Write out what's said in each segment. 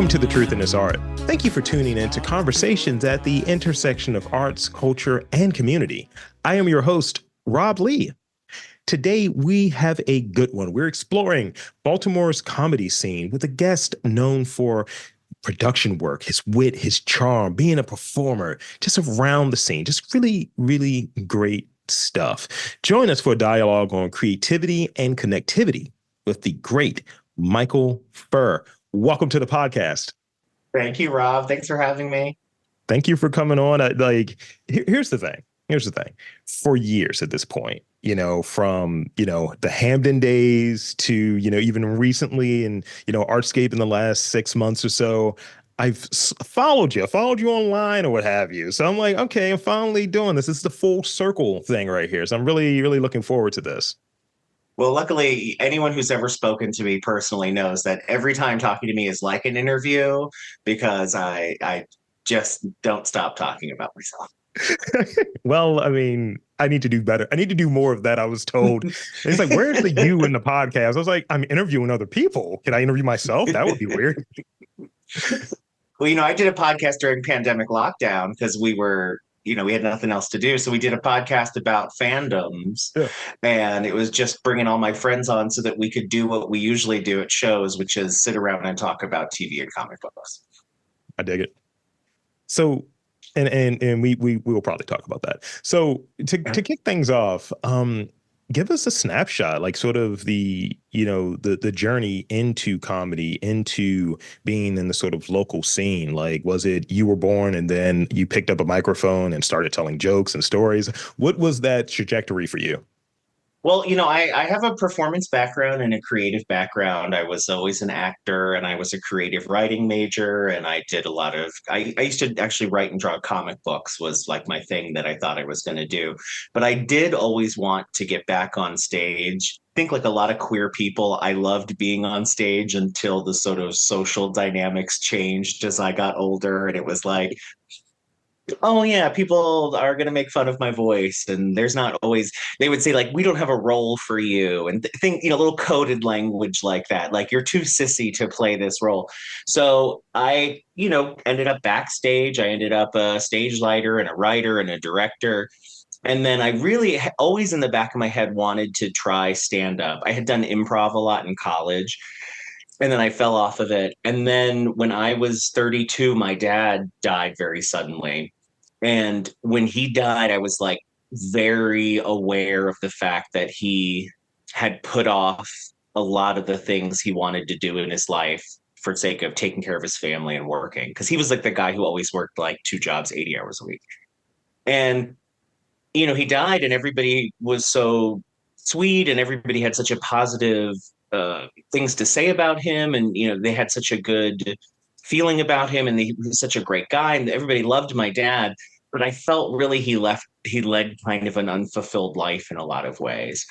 to The Truth in This Art. Thank you for tuning in to conversations at the intersection of arts, culture, and community. I am your host, Rob Lee. Today, we have a good one. We're exploring Baltimore's comedy scene with a guest known for production work, his wit, his charm, being a performer, just around the scene, just really, really great stuff. Join us for a dialogue on creativity and connectivity with the great Michael Furr. Welcome to the podcast. Thank you, Rob. Thanks for having me. Thank you for coming on. Here's the thing. For years at this point, from, the Hamden days to, even recently and, Artscape in the last 6 months or so, I've followed you online or what have you. So I'm like, okay, I'm finally doing this. This is the full circle thing right here. So I'm really, really looking forward to this. Well, luckily, anyone who's ever spoken to me personally knows that every time talking to me is like an interview because I just don't stop talking about myself. Well, I mean, I need to do better. I need to do more of that, I was told. It's like, where's the you in the podcast? I was like, I'm interviewing other people. Can I interview myself? That would be weird. Well, I did a podcast during pandemic lockdown because we had nothing else to do. So we did a podcast about fandoms, and it was just bringing all my friends on so that we could do what we usually do at shows, which is sit around and talk about TV and comic books. I dig it. So, and we will probably talk about that. So to kick things off, give us a snapshot, like sort of the journey into comedy, into being in the sort of local scene. Like, was it you were born and then you picked up a microphone and started telling jokes and stories? What was that trajectory for you? Well, I have a performance background and a creative background. I was always an actor and I was a creative writing major. And I did I used to actually write and draw comic books was like my thing that I thought I was going to do. But I did always want to get back on stage. I think like a lot of queer people, I loved being on stage until the sort of social dynamics changed as I got older. And it was like, oh yeah, people are going to make fun of my voice, and there's not always, they would say like, we don't have a role for you, and think, little coded language like that, like you're too sissy to play this role. So I ended up backstage. I ended up a stage lighter and a writer and a director. And then I really always in the back of my head wanted to try stand up. I had done improv a lot in college, and then I fell off of it. And then when I was 32, my dad died very suddenly. And when he died, I was like very aware of the fact that he had put off a lot of the things he wanted to do in his life for sake of taking care of his family and working. Because he was like the guy who always worked like 2 jobs, 80 hours a week. And, he died and everybody was so sweet and everybody had such a positive things to say about him. And, they had such a good feeling about him, and he was such a great guy, and everybody loved my dad. But I felt really he led kind of an unfulfilled life in a lot of ways.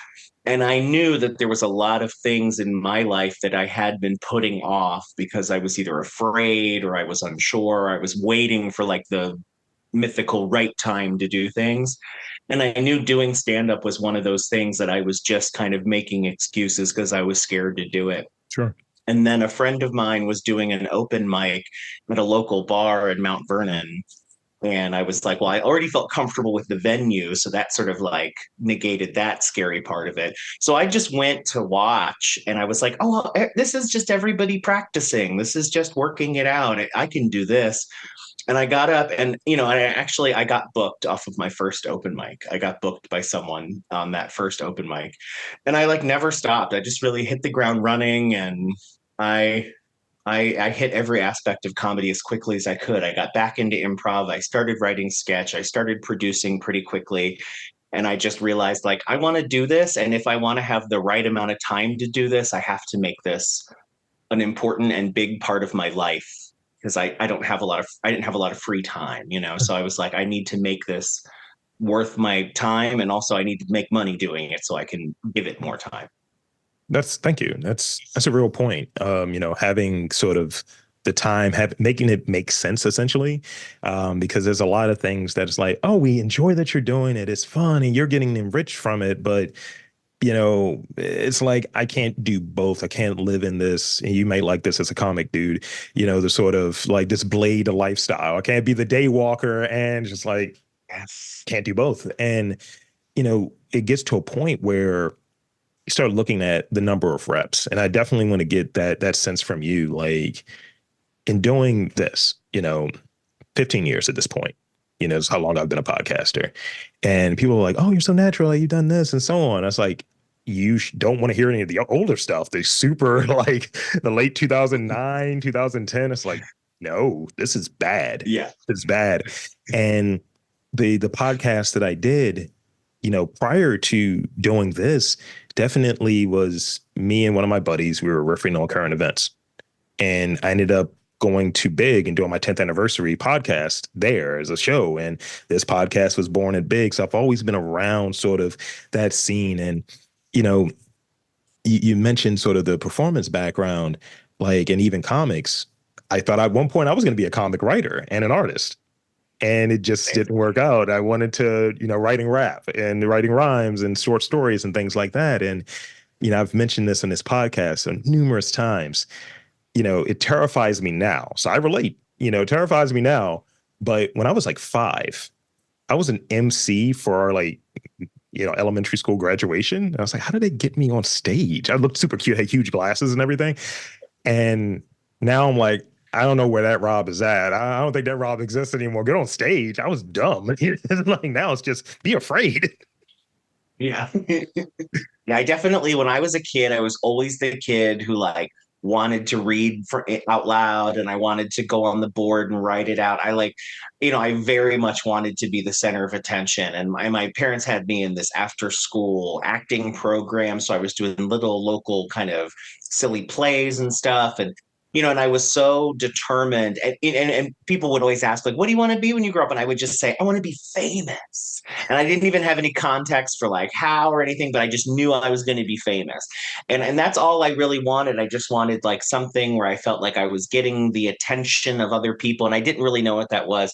And I knew that there was a lot of things in my life that I had been putting off because I was either afraid or I was unsure. Or I was waiting for like the mythical right time to do things. And I knew doing stand-up was one of those things that I was just kind of making excuses because I was scared to do it. Sure. And then a friend of mine was doing an open mic at a local bar in Mount Vernon. And I was like, well, I already felt comfortable with the venue. So that sort of like negated that scary part of it. So I just went to watch and I was like, oh, well, this is just everybody practicing. This is just working it out. I can do this. And I got up and, I got booked off of my first open mic. I got booked by someone on that first open mic. And I like never stopped. I just really hit the ground running, and I hit every aspect of comedy as quickly as I could. I got back into improv. I started writing sketch. I started producing pretty quickly. And I just realized like, I want to do this. And if I want to have the right amount of time to do this, I have to make this an important and big part of my life. Because I didn't have a lot of free time, So I was like, I need to make this worth my time. And also I need to make money doing it so I can give it more time. Thank you. That's a real point. Having sort of the time, making it make sense essentially, because there's a lot of things that it's like, oh, we enjoy that you're doing it. It's fun and you're getting enriched from it. But it's like I can't do both. I can't live in this. And you may like this as a comic dude, the sort of like this blade lifestyle. I can't be the day walker and just like Yes. can't do both. And, it gets to a point where you start looking at the number of reps. And I definitely want to get that sense from you. Like in doing this, 15 years at this point. Is how long I've been a podcaster. And people are like, oh, you're so natural. You've done this and so on. I was like, you don't want to hear any of the older stuff. The super like the late 2009, 2010. It's like, no, this is bad. Yeah. It's bad. And the podcast that I did, prior to doing this, definitely was me and one of my buddies. We were riffing on current events. And I ended up going to Big and doing my 10th anniversary podcast there as a show. And this podcast was born at Big. So I've always been around sort of that scene. And, you know, you mentioned sort of the performance background, like, and even comics. I thought at one point I was going to be a comic writer and an artist. And it just didn't work out. I wanted to, writing rap and writing rhymes and short stories and things like that. And, I've mentioned this on this podcast so numerous times. It terrifies me now. So I relate, it terrifies me now. But when I was like 5, I was an MC for our like, elementary school graduation. And I was like, how did they get me on stage? I looked super cute, had huge glasses and everything. And now I'm like, I don't know where that Rob is at. I don't think that Rob exists anymore. Get on stage. I was dumb. Like now it's just be afraid. Yeah. Yeah, I definitely, when I was a kid, I was always the kid who like wanted to read for out loud and I wanted to go on the board and write it out. I very much wanted to be the center of attention. And my parents had me in this after school acting program. So I was doing little local kind of silly plays and stuff. And I was so determined. And people would always ask, like, what do you want to be when you grow up? And I would just say, I want to be famous. And I didn't even have any context for like how or anything, but I just knew I was going to be famous. And that's all I really wanted. I just wanted like something where I felt like I was getting the attention of other people. And I didn't really know what that was.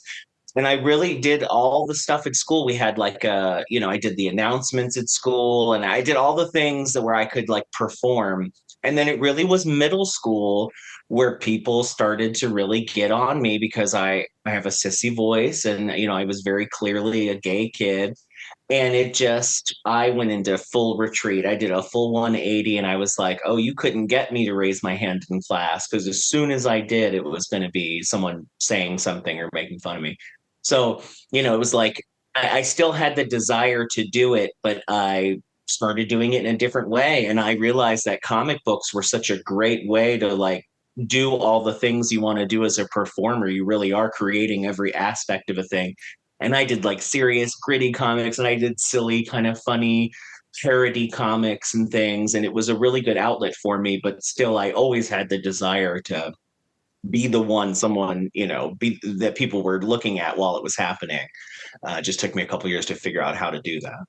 And I really did all the stuff at school. We had like I did the announcements at school and I did all the things that where I could like perform. And then it really was middle school where people started to really get on me because I have a sissy voice and I was very clearly a gay kid. And I went into full retreat. I did a full 180 and I was like, oh, you couldn't get me to raise my hand in class because as soon as I did, it was going to be someone saying something or making fun of me. So, it was like I still had the desire to do it, but I started doing it in a different way. And I realized that comic books were such a great way to like do all the things you want to do as a performer. You really are creating every aspect of a thing. And I did like serious, gritty comics and I did silly, kind of funny parody comics and things. And it was a really good outlet for me. But still, I always had the desire to be the one someone be that people were looking at while it was happening. Just took me a couple years to figure out how to do that.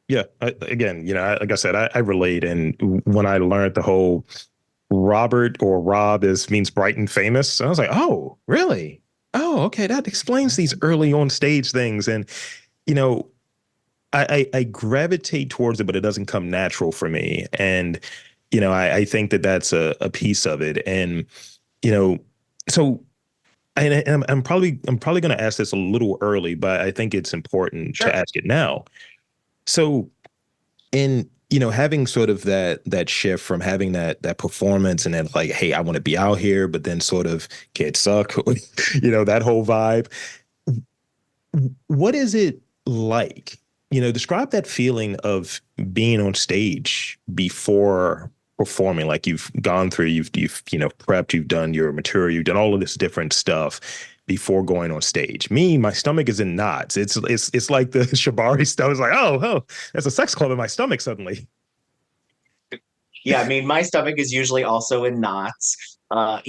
Yeah. Again, like I said, I relate. And when I learned the whole Robert or Rob means bright and famous, I was like, oh, really? Oh, okay. That explains these early on stage things. And, you know, I gravitate towards it, but it doesn't come natural for me. And, I think that that's a piece of it. And, you know, so and I'm probably going to ask this a little early, but I think it's important to Sure. ask it now. So in having sort of that shift from having that performance and then like, hey, I want to be out here, but then sort of kids suck, that whole vibe. What is it like? Describe that feeling of being on stage before performing. Like you've gone through, you've prepped, you've done your material, you've done all of this different stuff before going on stage. Me, my stomach is in knots. It's like the Shibari stuff. It's like, oh, there's a sex club in my stomach suddenly. Yeah, I mean, my stomach is usually also in knots. I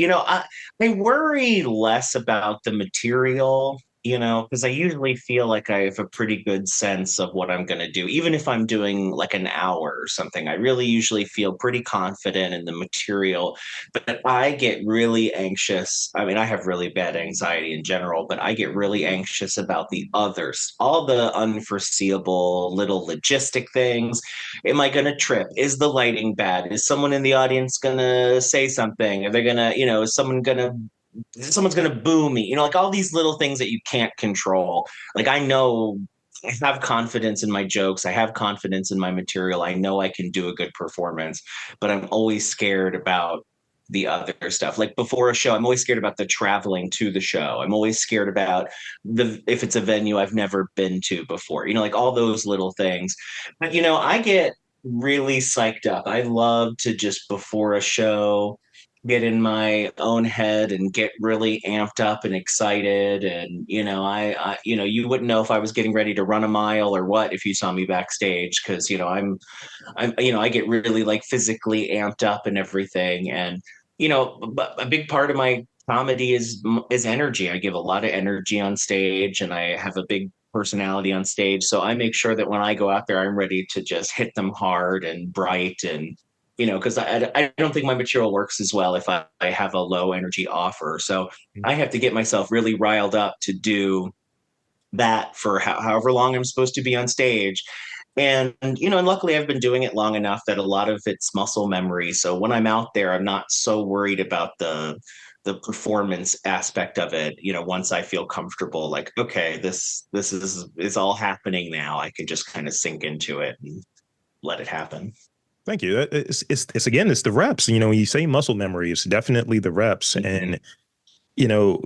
worry less about the material. because I usually feel like I have a pretty good sense of what I'm going to do. Even if I'm doing like an hour or something, I really usually feel pretty confident in the material. But I get really anxious. I mean, I have really bad anxiety in general, but I get really anxious about the others, all the unforeseeable little logistic things. Am I going to trip? Is the lighting bad? Is someone in the audience going to say something? Are they going to, is someone's going to boo me, like all these little things that you can't control. Like I know I have confidence in my jokes, I have confidence in my material, I know I can do a good performance, but I'm always scared about the other stuff. Like before a show, I'm always scared about the traveling to the show. I'm always scared about the if it's a venue I've never been to before, like all those little things. But I get really psyched up. I love to just before a show get in my own head and get really amped up and excited. And you wouldn't know if I was getting ready to run a mile or what if you saw me backstage, because I get really like physically amped up and everything. And but a big part of my comedy is energy. I give a lot of energy on stage, and I have a big personality on stage, so I make sure that when I go out there, I'm ready to just hit them hard and bright. And because I don't think my material works as well if I have a low energy offer. So I have to get myself really riled up to do that for however long I'm supposed to be on stage. And luckily I've been doing it long enough that a lot of it's muscle memory. So when I'm out there, I'm not so worried about the performance aspect of it. Once I feel comfortable, like, okay, this is all happening now, I can just kind of sink into it and let it happen. Thank you. It's again, it's the reps. When you say muscle memory, it's definitely the reps. Mhm. And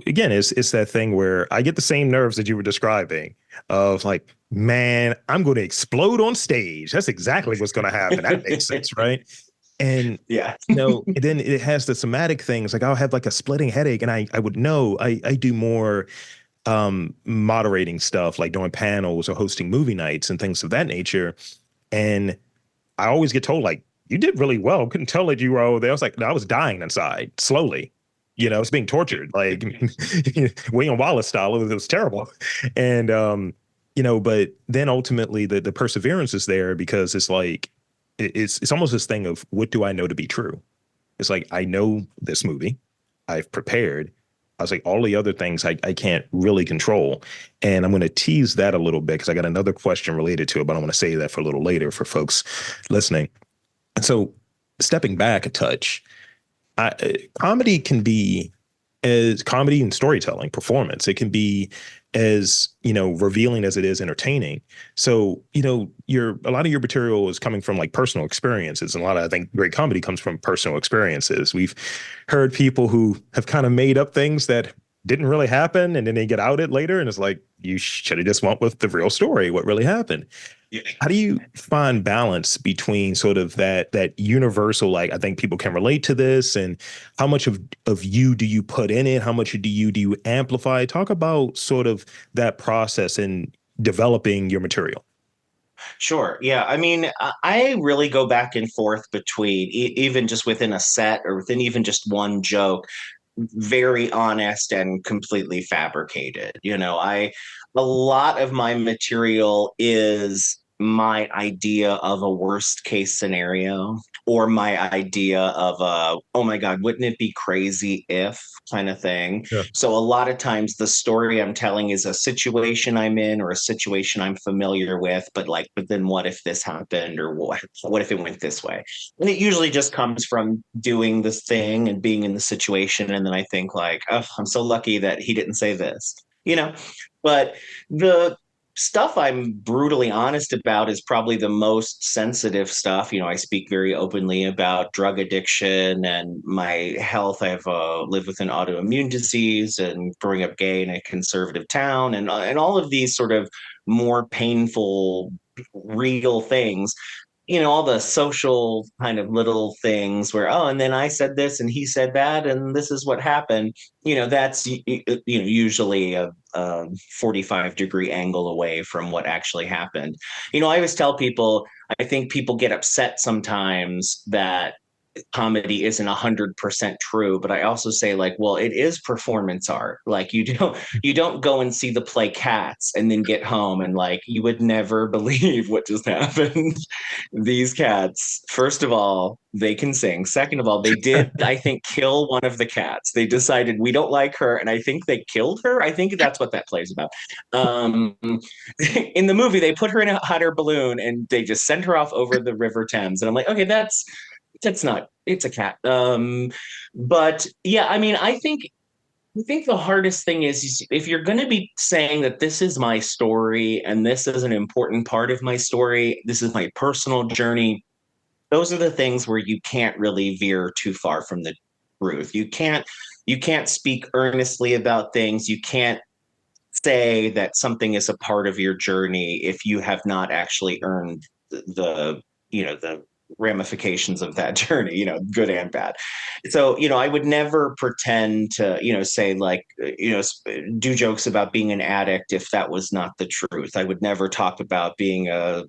again, it's that thing where I get the same nerves that you were describing of like, man, I'm going to explode on stage. That's exactly what's going to happen. That makes sense, right? And Yeah. and then it has the somatic things. Like I'll have like a splitting headache, and I would know I do more moderating stuff, like doing panels or hosting movie nights and things of that nature. And I always get told like, you did really well. Couldn't tell that you were over there. I was like, no, I was dying inside slowly. It's being tortured, like William Wallace style. It was terrible. And but then ultimately the perseverance is there, because it's like it's almost this thing of, what do I know to be true? It's like, I know this movie, I've prepared. I was like, all the other things I can't really control. And I'm going to tease that a little bit because I got another question related to it, but I want to save that for a little later for folks listening. And so, stepping back a touch, comedy can be, as comedy and storytelling performance, it can be as revealing as it is entertaining. So your a lot of your material is coming from like personal experiences, and a lot of, I think, great comedy comes from personal experiences. We've heard people who have kind of made up things that didn't really happen, and then they get outed later, and it's like, you should have just went with the real story, what really happened. Yeah. How do you find balance between sort of that universal, like, I think people can relate to this, and how much of you do you put in it? How much do you amplify? Talk about sort of that process in developing your material. Sure. Yeah. I mean, I really go back and forth between even just within a set or within even just one joke, very honest and completely fabricated. A lot of my material is my idea of a worst case scenario, or my idea of a, oh my God, wouldn't it be crazy if kind of thing. Yeah. So a lot of times the story I'm telling is a situation I'm in or a situation I'm familiar with, but then what if this happened, or what if it went this way? And it usually just comes from doing this thing and being in the situation. And then I think like, oh, I'm so lucky that he didn't say this, you know? But the stuff I'm brutally honest about is probably the most sensitive stuff. I speak very openly about drug addiction and my health. I have lived with an autoimmune disease and growing up gay in a conservative town, and all of these sort of more painful, real things. All the social kind of little things where, oh, and then I said this and he said that, and this is what happened. That's usually a 45-degree angle away from what actually happened. I always tell people, I think people get upset sometimes that comedy isn't 100% true, but I also say like, well, it is performance art. Like you don't go and see the play Cats and then get home and like you would never believe what just happened. These cats, first of all, they can sing. Second of all, they did, I think, kill one of the cats. They decided we don't like her, and I think they killed her. I think that's what that play's about. Um, in the movie, they put her in a hot air balloon and they just sent her off over the River Thames. And I'm like, okay, that's not, it's a cat. But yeah, I mean, I think the hardest thing is if you're going to be saying that this is my story and this is an important part of my story, this is my personal journey, those are the things where you can't really veer too far from the truth. You can't speak earnestly about things. You can't say that something is a part of your journey if you have not actually earned the ramifications of that journey, good and bad. So I would never pretend to say like do jokes about being an addict if that was not the truth. I would never talk about being a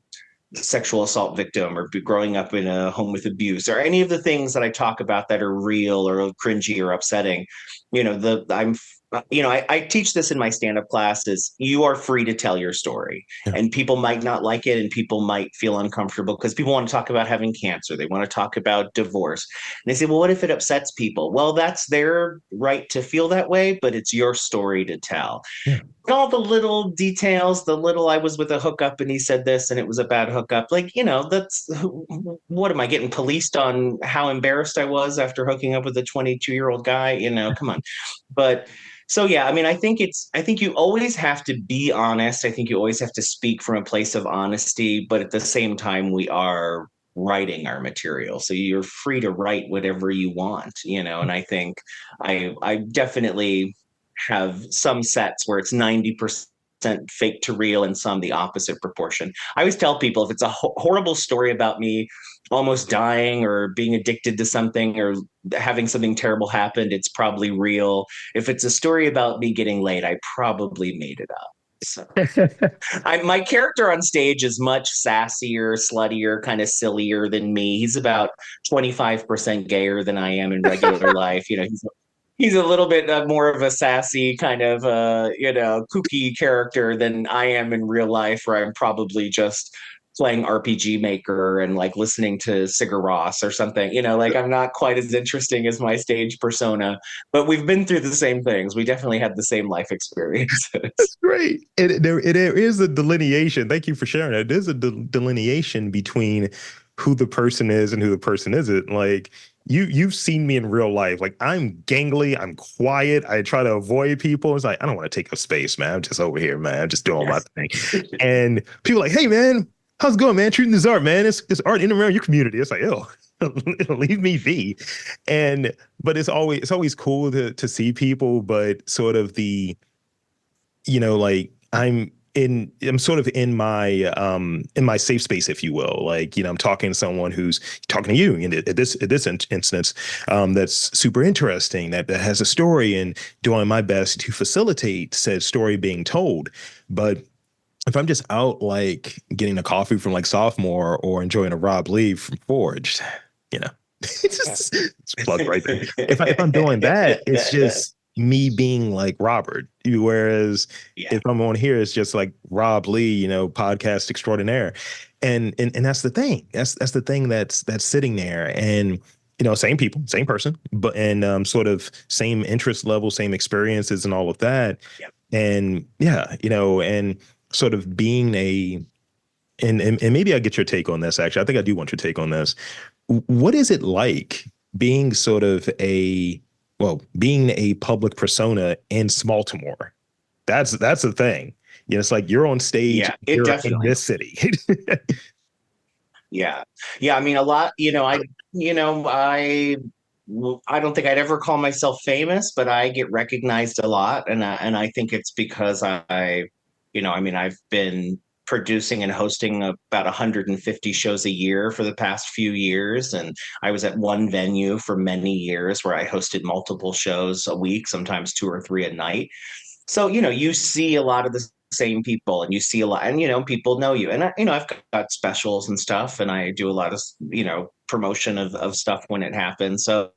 sexual assault victim or growing up in a home with abuse or any of the things that I talk about that are real or cringy or upsetting. I teach this in my stand-up classes. You are free to tell your story, Yeah. and people might not like it, and people might feel uncomfortable because people want to talk about having cancer. They want to talk about divorce, and they say, "Well, what if it upsets people?" Well, that's their right to feel that way, but it's your story to tell. Yeah. All the little details, the little I was with a hookup and he said this and it was a bad hookup. Like, that's what am I getting policed on how embarrassed I was after hooking up with a 22-year-old guy? Come on. But so yeah, I mean, I think you always have to be honest. I think you always have to speak from a place of honesty, but at the same time, we are writing our material. So you're free to write whatever you want, and I think I definitely have some sets where it's 90% fake to real and some the opposite proportion. I always tell people if it's a horrible story about me almost dying or being addicted to something or having something terrible happen, it's probably real. If it's a story about me getting laid, I probably made it up. So my character on stage is much sassier, sluttier, kind of sillier than me. He's about 25% gayer than I am in regular life. He's a little bit more of a sassy kind of kooky character than I am in real life, where I'm probably just playing RPG Maker and like listening to Sigur Rós or something. Like I'm not quite as interesting as my stage persona, but we've been through the same things. We definitely had the same life experiences. That's great. There is a delineation. Thank you for sharing that. There's a delineation between who the person is and who the person isn't. Like you've seen me in real life. Like I'm gangly, I'm quiet. I try to avoid people. It's like I don't want to take up space, man. I'm just over here, man. I'm just doing my thing. And people are like, hey, man, how's it going, man? Treating this art, man. It's art in and around your community. It's like, oh, leave me be. But it's always cool to see people, but sort of like I'm sort of in my safe space, if you will. Like, I'm talking to someone who's talking to you at this instance, that's super interesting, that has a story, and doing my best to facilitate said story being told. But if I'm just out like getting a coffee from like Sophomore or enjoying a Rob Lee from Forged, it's plug right there. If I'm doing that, it's just me being like Robert. Whereas Yeah. if I'm on here, it's just like Rob Lee, podcast extraordinaire. And that's the thing. That's the thing that's sitting there. And same people, same person, but sort of same interest level, same experiences, and all of that. Yep. And yeah, and sort of being and maybe I'll get your take on this. Actually, I think I do want your take on this. What is it like being sort of being a public persona in Baltimore? That's the thing. It's like you're on stage. Yeah, it you're definitely in this city. Yeah. Yeah. I mean, a lot, I don't think I'd ever call myself famous, but I get recognized a lot. And I think it's because I've been producing and hosting about 150 shows a year for the past few years. And I was at one venue for many years where I hosted multiple shows a week, sometimes two or three a night. So, you see a lot of the same people and you see a lot, and, people know you. And, I've got specials and stuff, and I do a lot of, promotion of stuff when it happens. So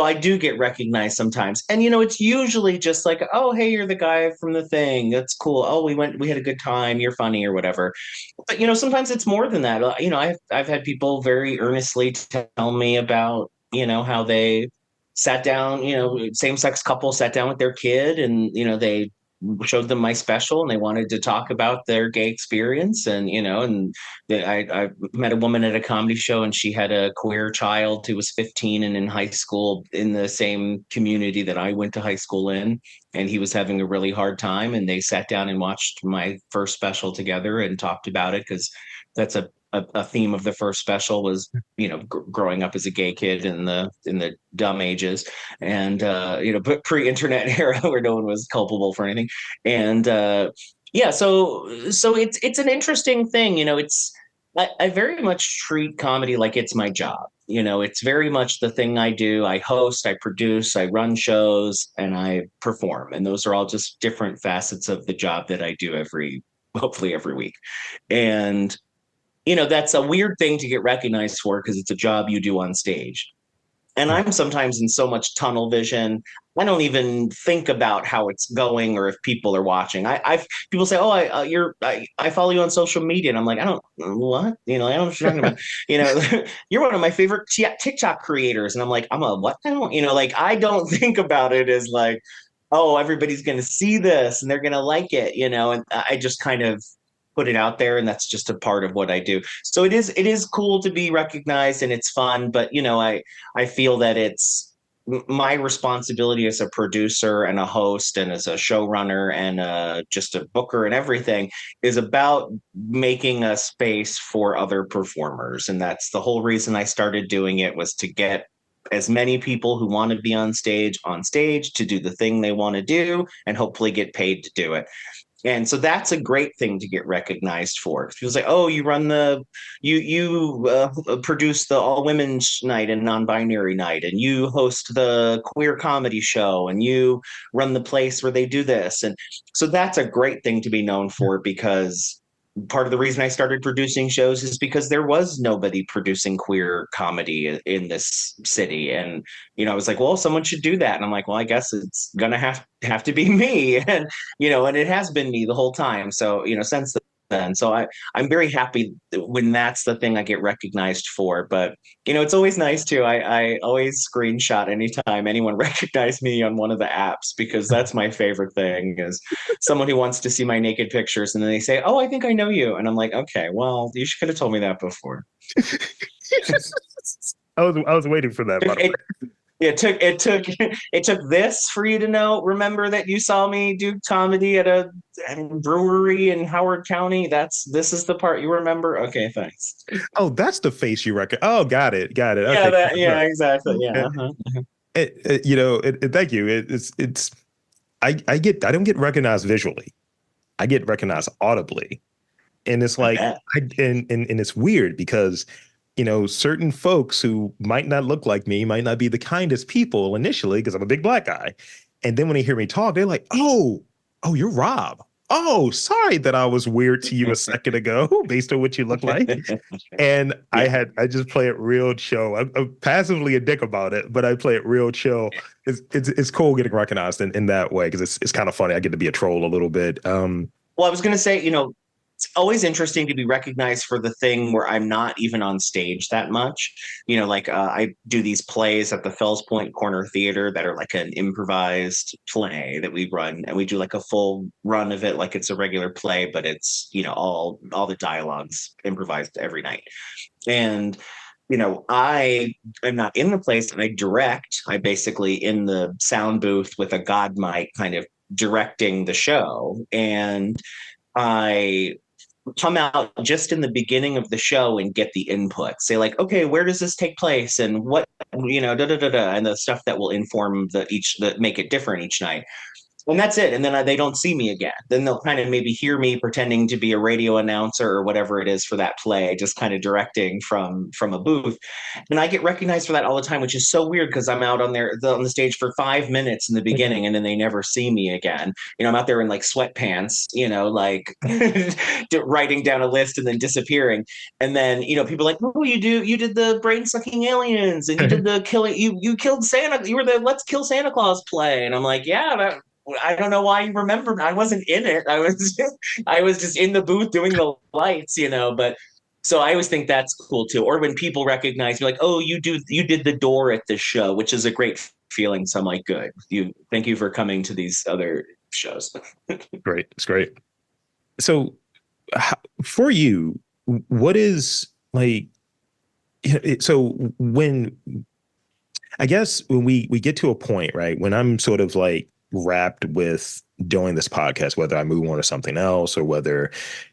I do get recognized sometimes. And it's usually just like, oh, hey, you're the guy from the thing. That's cool. Oh, we had a good time. You're funny or whatever. But sometimes it's more than that. I've had people very earnestly tell me about, how they sat down, same-sex couple sat down with their kid and, they showed them my special and they wanted to talk about their gay experience. And I met a woman at a comedy show and she had a queer child who was 15 and in high school in the same community that I went to high school in, and he was having a really hard time, and they sat down and watched my first special together and talked about it, because that's a theme of the first special was growing up as a gay kid in the dumb ages, and but pre-internet era where no one was culpable for anything. And yeah, so it's an interesting thing. I very much treat comedy like it's my job. It's very much the thing I do. I host, I produce, I run shows, and I perform, and those are all just different facets of the job that I do hopefully every week. And that's a weird thing to get recognized for, because it's a job you do on stage. And I'm sometimes in so much tunnel vision, I don't even think about how it's going or if people are watching. I've people say, "Oh, I follow you on social media," and I'm like, I don't what I don't know what you're talking about. You're one of my favorite TikTok creators, and I'm like, I'm a what now? Like I don't think about it as like, oh, everybody's going to see this and they're going to like it, and I just kind of put it out there, and that's just a part of what I do. So it is cool to be recognized and it's fun, but I feel that it's my responsibility as a producer and a host and as a showrunner and just a booker and everything is about making a space for other performers. And that's the whole reason I started doing it, was to get as many people who want to be on stage to do the thing they want to do and hopefully get paid to do it. And so that's a great thing to get recognized for. It feels like, oh, you produce the all women's night and non-binary night, and you host the queer comedy show, and you run the place where they do this. And so that's a great thing to be known for, because part of the reason I started producing shows is because there was nobody producing queer comedy in this city. And, I was like, well, someone should do that. And I'm like, well, I guess it's gonna have to be me. And it has been me the whole time. So, since then. So I'm very happy when that's the thing I get recognized for. But it's always nice too. I always screenshot anytime anyone recognized me on one of the apps, because that's my favorite thing, is someone who wants to see my naked pictures and then they say, "Oh, I think I know you," and I'm like, "Okay, well, you could have told me that before." I was waiting for that, by the way. It took this for you to remember that you saw me do comedy at a brewery in Howard County. This is the part you remember. Okay, thanks. Oh, that's the face you reckon. Oh, got it. Yeah, Okay. yeah, exactly. Yeah. Thank you. I don't get recognized visually. I get recognized audibly. And it's like, and it's weird because, certain folks who might not look like me, might not be the kindest people initially, because I'm a big black guy. And then when they hear me talk, they're like, oh, you're Rob. Oh, sorry that I was weird to you a second ago based on what you look like. And yeah. I just play it real chill. I'm passively a dick about it, but I play it real chill. It's cool getting recognized in that way, because it's kind of funny. I get to be a troll a little bit. Well, I was going to say, it's always interesting to be recognized for the thing where I'm not even on stage that much. Like I do these plays at the Fells Point Corner Theater that are like an improvised play that we run, and we do like a full run of it like it's a regular play, but it's, all the dialogues improvised every night. And I am not in the place, and I direct. I basically in the sound booth with a god mic kind of directing the show. And I come out just in the beginning of the show and get the input. Say like, okay, where does this take place, and what, and the stuff that will inform that make it different each night. And that's it. And then they don't see me again. Then they'll kind of maybe hear me pretending to be a radio announcer or whatever it is for that play, just kind of directing from a booth. And I get recognized for that all the time, which is so weird because I'm out on the stage for 5 minutes in the beginning, and then they never see me again. I'm out there in like sweatpants, like writing down a list and then disappearing. And then people are like, oh, you did the brain sucking aliens, and you did the killing, you killed Santa, you were the Let's Kill Santa Claus play. And I'm like, yeah, I don't know why you remember. I wasn't in it. I was just in the booth doing the lights, But so I always think that's cool too. Or when people recognize you, like, oh, you did the door at this show, which is a great feeling. So I'm like, good. Thank you for coming to these other shows. Great. It's great. So for you, what is like, so when I guess when we get to a point, right, when I'm sort of like wrapped with doing this podcast, whether I move on to something else or whether,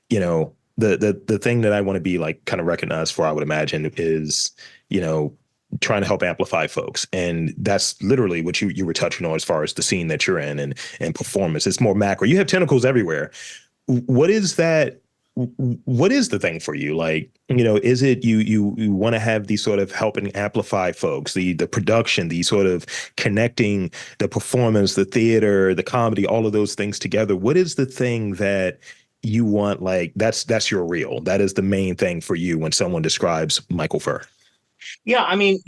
the thing that I want to be like kind of recognized for, I would imagine, is, trying to help amplify folks. And that's literally what you were touching on as far as the scene that you're in and performance. It's more macro. You have tentacles everywhere. What is that? What is the thing for you? Like, is it you want to have these sort of helping amplify folks, the production, the sort of connecting the performance, the theater, the comedy, all of those things together? What is the thing that you want? Like, that's your real, that is the main thing for you when someone describes Michael Furr? Yeah, I mean,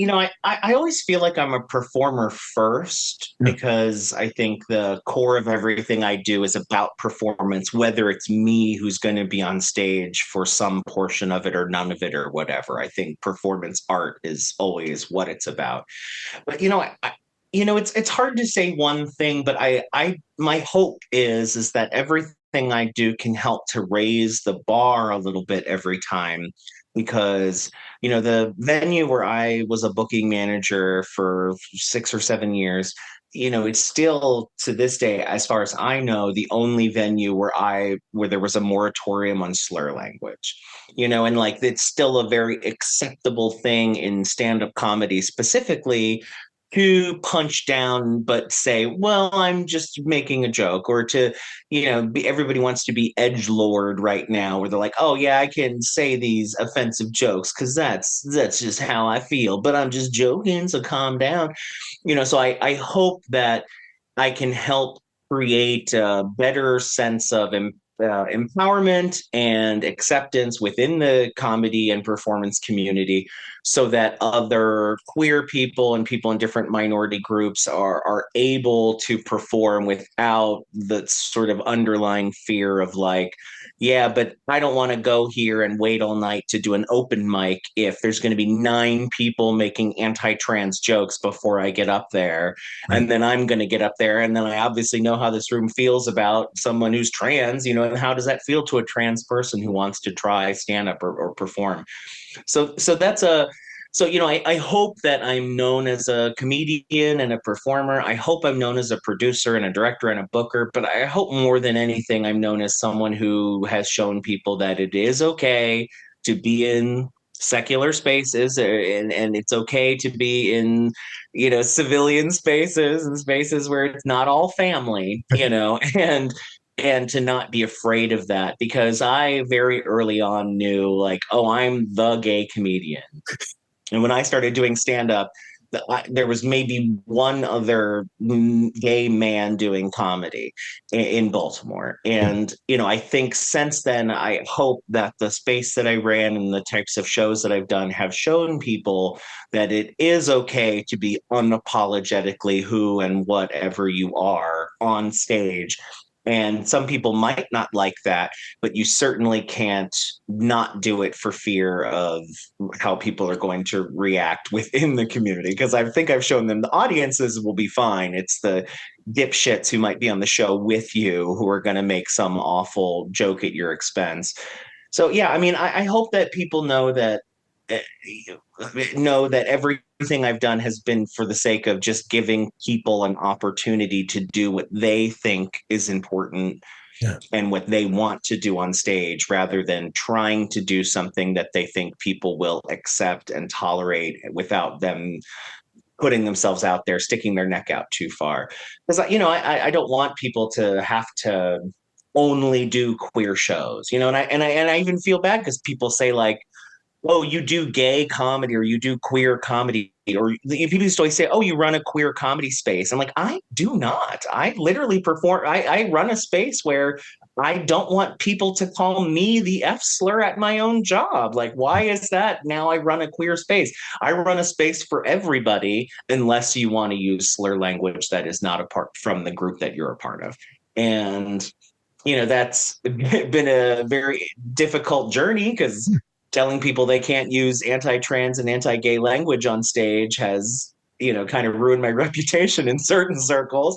I always feel like I'm a performer first Yeah. because I think the core of everything I do is about performance, whether it's me who's going to be on stage for some portion of it or none of it or whatever. I think performance art is always what it's about. But it's hard to say one thing, but I my hope is that everything I do can help to raise the bar a little bit every time, because the venue where I was a booking manager for 6 or 7 years, it's still to this day, as far as I know, the only venue where there was a moratorium on slur language. And like it's still a very acceptable thing in stand-up comedy specifically to punch down but say, well, I'm just making a joke, or to everybody wants to be edge lord right now, where they're like, oh yeah, I can say these offensive jokes because that's just how I feel, but I'm just joking, so calm down. So I hope that I can help create a better sense of empowerment and acceptance within the comedy and performance community, so that other queer people and people in different minority groups are able to perform without the sort of underlying fear of like, yeah, but I don't want to go here and wait all night to do an open mic if there's going to be 9 people making anti-trans jokes before I get up there. Right. And then I'm going to get up there, and then I obviously know how this room feels about someone who's trans, and how does that feel to a trans person who wants to try stand up or perform. So that's a so I hope that I'm known as a comedian and a performer. I hope I'm known as a producer and a director and a booker, but I hope more than anything I'm known as someone who has shown people that it is okay to be in secular spaces, and it's okay to be in civilian spaces and spaces where it's not all family, and to not be afraid of that, because I very early on knew, like, oh, I'm the gay comedian. And when I started doing stand up, there was maybe one other gay man doing comedy in Baltimore. And, I think since then, I hope that the space that I ran and the types of shows that I've done have shown people that it is okay to be unapologetically who and whatever you are on stage. And some people might not like that, but you certainly can't not do it for fear of how people are going to react within the community. Because I think I've shown them the audiences will be fine. It's the dipshits who might be on the show with you who are going to make some awful joke at your expense. So yeah, I mean, I hope that people uh, know that everything I've done has been for the sake of just giving people an opportunity to do what they think is important Yeah. and what they want to do on stage, rather than trying to do something that they think people will accept and tolerate without them putting themselves out there, sticking their neck out too far. Because I don't want people to have to only do queer shows, and I even feel bad because people say like, oh, you do gay comedy or you do queer comedy, or people used to always say, oh, you run a queer comedy space. I'm like, I do not. I literally perform. I run a space where I don't want people to call me the F slur at my own job. Like, why is that? Now I run a queer space. I run a space for everybody, unless you want to use slur language that is not apart from the group that you're a part of. And that's been a very difficult journey because telling people they can't use anti-trans and anti-gay language on stage has, kind of ruined my reputation in certain circles.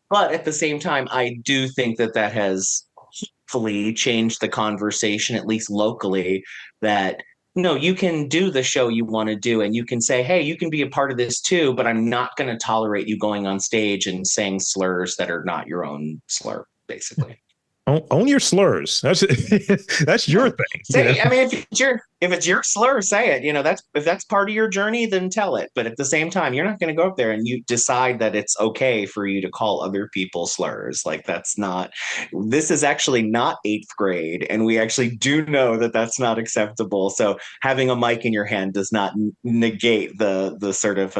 But at the same time, I do think that has hopefully changed the conversation, at least locally, that no, you can do the show you want to do and you can say, hey, you can be a part of this too, but I'm not going to tolerate you going on stage and saying slurs that are not your own slur, basically. Own your slurs. That's your Yeah. thing. Say, I mean, if it's your slur, say it. That's if that's part of your journey, then tell it. But at the same time, you're not going to go up there and you decide that it's okay for you to call other people slurs. Like that's not. This is actually not eighth grade, and we actually do know that that's not acceptable. So having a mic in your hand does not negate the sort of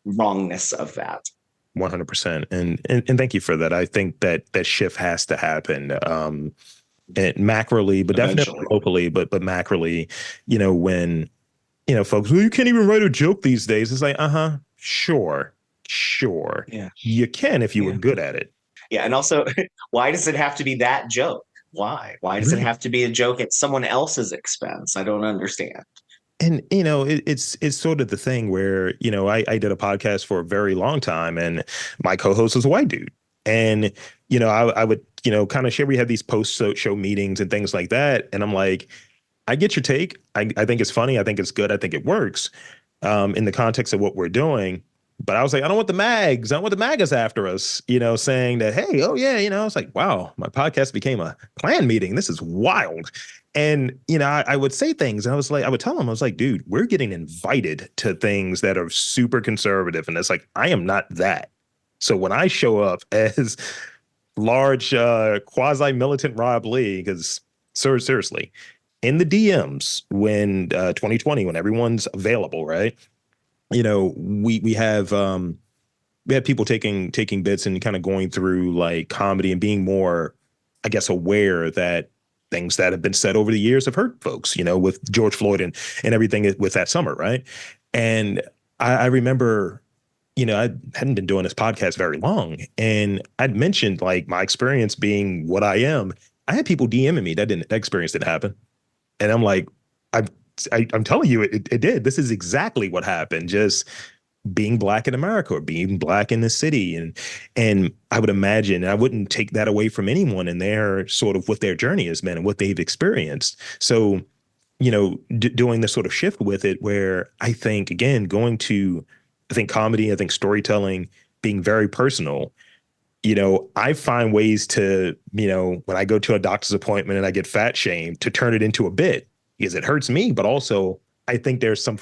wrongness of that. 100%. And thank you for that. I think that shift has to happen. And macroly, but definitely Eventually. locally, but macroly, when, folks, well, you can't even write a joke these days. It's like, sure. Yeah. You can if you were Yeah. good at it. Yeah, and also, why does it have to be that joke? Why? Why does it Right. have to be a joke at someone else's expense? I don't understand. And it's sort of the thing where I did a podcast for a very long time, and my co-host was a white dude, and I would kind of share. We had these post show meetings and things like that, and I'm like, I get your take. I think it's funny. I think it's good. I think it works in the context of what we're doing. But I was like, I don't want the mags. I don't want the magas after us, saying that, hey, oh yeah, it's like, wow, my podcast became a clan meeting. This is wild. And, I would say things and I would tell them, I was like, dude, we're getting invited to things that are super conservative. And it's like, I am not that. So when I show up as large quasi-militant Rob Lee, because seriously, in the DMs when 2020, when everyone's available, right? We had people taking bits and kind of going through like comedy and being more, I guess, aware that things that have been said over the years have hurt folks, with George Floyd and everything with that summer, right? And I remember, I hadn't been doing this podcast very long, and I'd mentioned like my experience being what I am. I had people DMing me that experience didn't happen, and I'm like, I'm I'm telling you, it did. This is exactly what happened. Just being black in America or being black in the city. And I would imagine, I wouldn't take that away from anyone in their sort of what their journey has been and what they've experienced. So, doing this sort of shift with it where I think, again, I think comedy, I think storytelling, being very personal, I find ways to, when I go to a doctor's appointment and I get fat shamed to turn it into a bit because it hurts me, but also I think there's some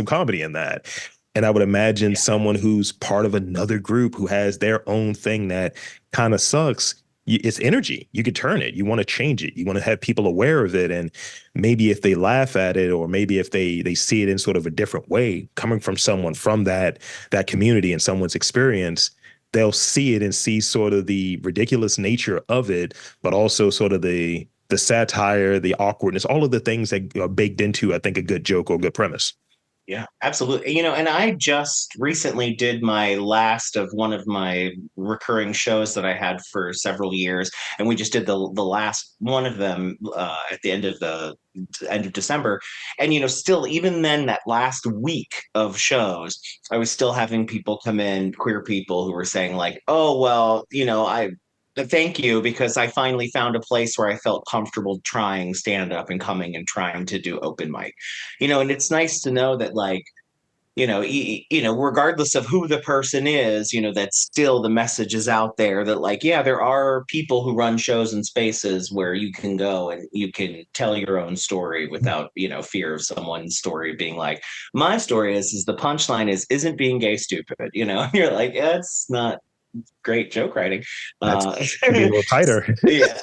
comedy in that. And I would imagine someone who's part of another group who has their own thing that kind of sucks. It's energy. You could turn it. You want to change it. You want to have people aware of it. And maybe if they laugh at it, or maybe if they see it in sort of a different way, coming from someone from that community and someone's experience, they'll see it and see sort of the ridiculous nature of it, but also sort of the satire, the awkwardness, all of the things that are baked into, I think, a good joke or a good premise. Yeah, absolutely. And I just recently did my last of one of my recurring shows that I had for several years, and we just did the last one of them at the end of December. And still, even then, that last week of shows, I was still having people come in, queer people who were saying like, "Oh, well, I." Thank you, because I finally found a place where I felt comfortable trying stand up and coming and trying to do open mic. And it's nice to know that like regardless of who the person is, that still the message is out there that like, yeah, there are people who run shows and spaces where you can go and you can tell your own story without, fear of someone's story being like, my story is the punchline isn't being gay stupid, and you're like, yeah, it's not great joke writing. That's Uh, could be a little tighter. yeah.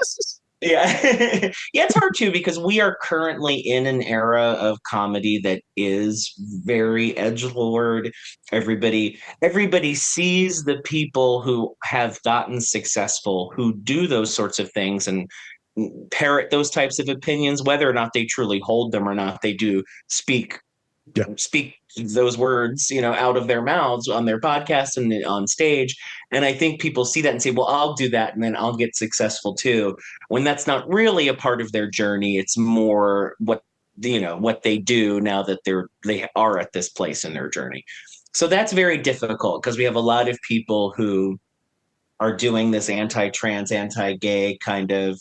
Yeah. Yeah, it's hard too because we are currently in an era of comedy that is very edgelord. Everybody sees the people who have gotten successful, who do those sorts of things and parrot those types of opinions, whether or not they truly hold them or not, they do Yeah. speak those words, out of their mouths on their podcast and on stage. And I think people see that and say, well, I'll do that and then I'll get successful too. When that's not really a part of their journey, it's more what they do now that they are at this place in their journey. So that's very difficult because we have a lot of people who are doing this anti-trans, anti-gay kind of,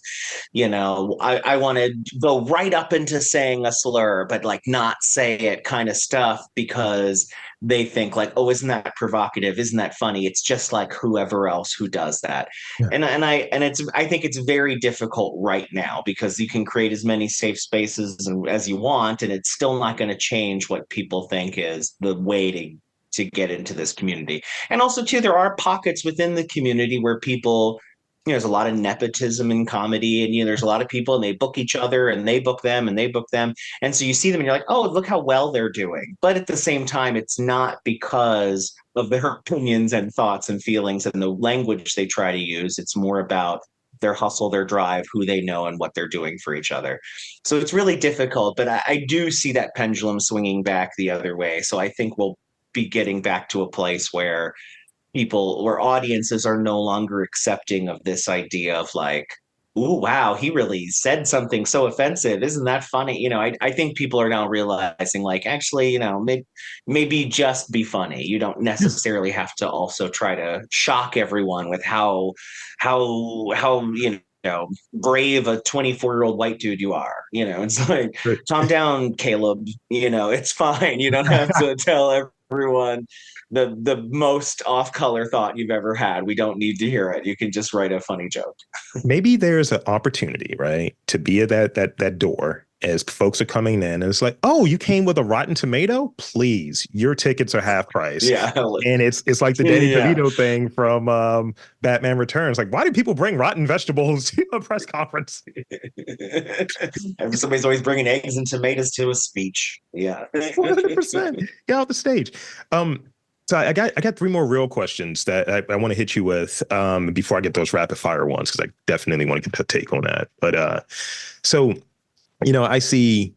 I want to go right up into saying a slur, but like not say it kind of stuff because they think like, oh, isn't that provocative? Isn't that funny? It's just like whoever else who does that. Yeah. I think it's very difficult right now because you can create as many safe spaces as you want, and it's still not going to change what people think is the way to get into this community. And also, too, there are pockets within the community where people, there's a lot of nepotism in comedy, and there's a lot of people, and they book each other, and they book them, and they book them, and so you see them, and you're like, oh, look how well they're doing. But at the same time, it's not because of their opinions and thoughts and feelings and the language they try to use. It's more about their hustle, their drive, who they know, and what they're doing for each other. So it's really difficult, but I do see that pendulum swinging back the other way. So I think we'll be getting back to a place where audiences are no longer accepting of this idea of like, ooh, wow, he really said something so offensive. Isn't that funny? I think people are now realizing like, actually, maybe just be funny. You don't necessarily have to also try to shock everyone with how brave a 24-year-old white dude you are. It's like, calm down, Caleb. It's fine. You don't have to tell everyone the most off color thought you've ever had. We don't need to hear it. You can just write a funny joke. Maybe there's an opportunity, right, to be at that door as folks are coming in, and it's like, oh, you came with a Rotten Tomato? Please, your tickets are half price. Yeah. And it's like the Danny Yeah. DeVito thing from Batman Returns. Like, why do people bring rotten vegetables to a press conference? Somebody's always bringing eggs and tomatoes to a speech. Yeah. 100%. Get off the stage. So I got three more real questions that I want to hit you with before I get those rapid fire ones, because I definitely want to get a take on that. But so, I see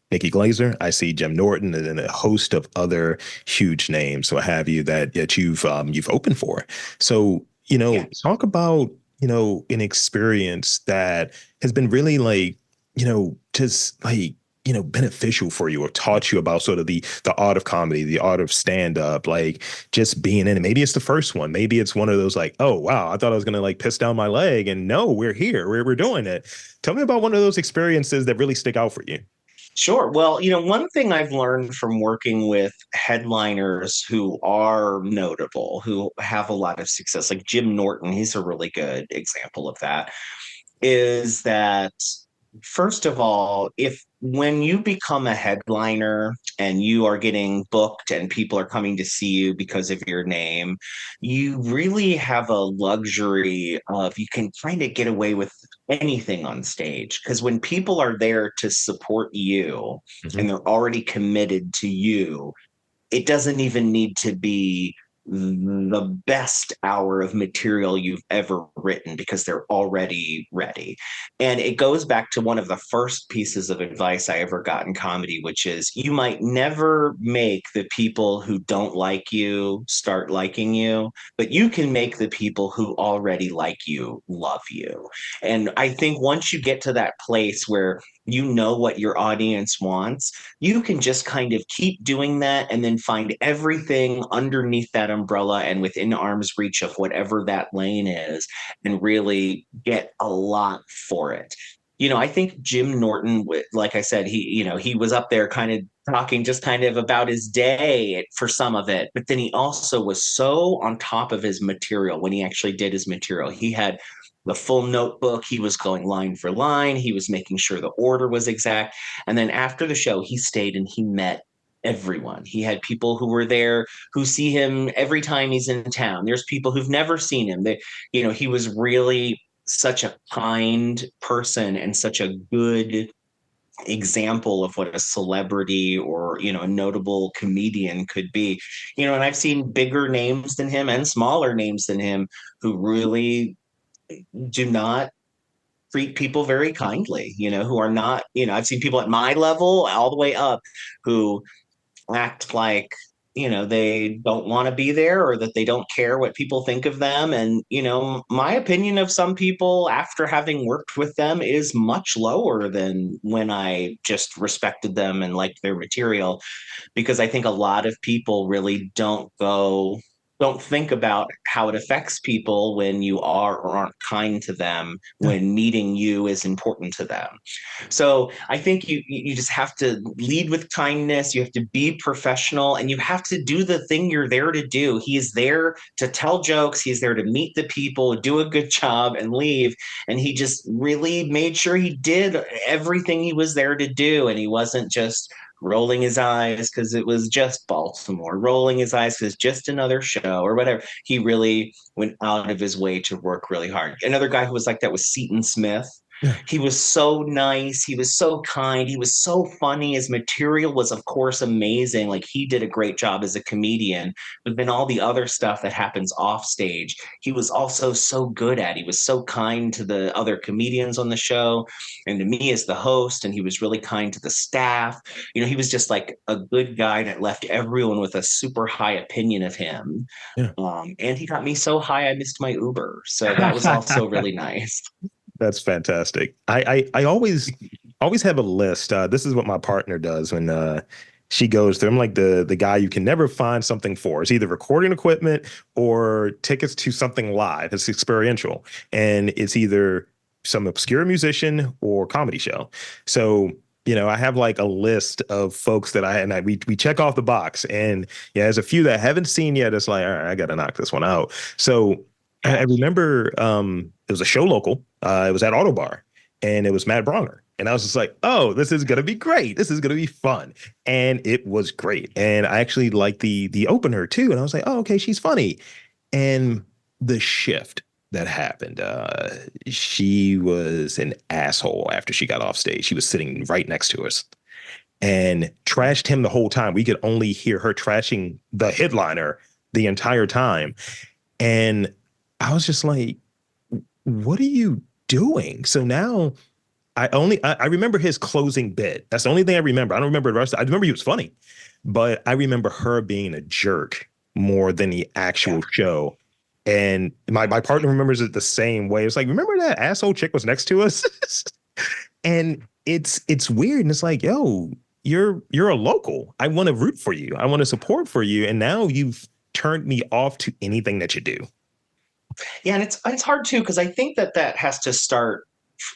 Nikki Glazer, I see Jim Norton, and then a host of other huge names, what have you, that you've opened for. So, talk about, an experience that has been really like, just like, beneficial for you or taught you about sort of the art of comedy, the art of stand up, like just being in it. Maybe it's the first one. Maybe it's one of those like, oh, wow, I thought I was going to like piss down my leg. And no, we're here. We're doing it. Tell me about one of those experiences that really stick out for you. Sure. Well, one thing I've learned from working with headliners who are notable, who have a lot of success, like Jim Norton, he's a really good example of that, is that first of all, if when you become a headliner and you are getting booked and people are coming to see you because of your name, you really have a luxury of you can kind of get away with anything on stage. Because when people are there to support you Mhm. and they're already committed to you, it doesn't even need to be the best hour of material you've ever written because they're already ready. And it goes back to one of the first pieces of advice I ever got in comedy, which is you might never make the people who don't like you start liking you, but you can make the people who already like you love you. And I think once you get to that place where you know what your audience wants, you can just kind of keep doing that and then find everything underneath that umbrella and within arm's reach of whatever that lane is and really get a lot for it. I think Jim Norton, like I said, he was up there kind of talking just kind of about his day for some of it, but then he also was so on top of his material when he actually did his material. He had the full notebook. He was going line for line. He was making sure the order was exact. And then after the show, he stayed and he met everyone. He had people who were there who see him every time he's in town. There's people who've never seen him. He was really such a kind person and such a good example of what a celebrity or a notable comedian could be. And I've seen bigger names than him and smaller names than him who really do not treat people very kindly, who are not, I've seen people at my level all the way up who act like they don't want to be there or that they don't care what people think of them. And my opinion of some people after having worked with them is much lower than when I just respected them and liked their material, because I think a lot of people really don't think about how it affects people when you are or aren't kind to them, Yeah. when meeting you is important to them. So I think you just have to lead with kindness. You have to be professional, and you have to do the thing you're there to do. He is there to tell jokes. He's there to meet the people, do a good job, and leave. And he just really made sure he did everything he was there to do, and he wasn't just rolling his eyes because it was just Baltimore, rolling his eyes because it's just another show or whatever. He really went out of his way to work really hard. Another guy who was like that was Seton Smith. Yeah. He was so nice. He was so kind. He was so funny. His material was, of course, amazing. Like, he did a great job as a comedian, but then all the other stuff that happens off stage, he was also so good at. He was so kind to the other comedians on the show and to me as the host. And he was really kind to the staff. He was just like a good guy that left everyone with a super high opinion of him. Yeah. And he got me so high I missed my Uber. So that was also really nice. That's fantastic. I always have a list. This is what my partner does when she goes through. I'm like the guy you can never find something for. It's either recording equipment or tickets to something live. It's experiential, and it's either some obscure musician or comedy show. So I have like a list of folks that we check off the box, and yeah, there's a few that I haven't seen yet. It's like, all right, I got to knock this one out. So I remember it was a show local. It was at Autobar, and it was Matt Bronger. And I was just like, oh, this is gonna be great. This is gonna be fun. And it was great. And I actually liked the opener too. And I was like, oh, okay, she's funny. And the shift that happened, she was an asshole after she got off stage. She was sitting right next to us and trashed him the whole time. We could only hear her trashing the headliner the entire time. And I was just like, what are you doing? So now I remember his closing bit. That's the only thing I remember. I don't remember the rest. I remember he was funny, but I remember her being a jerk more than the actual show. And my partner remembers it the same way. It's like, remember that asshole chick was next to us? And it's weird. And it's like, yo, you're a local. I want to root for you. I want to support for you. And now you've turned me off to anything that you do. Yeah, and it's hard too because I think that has to start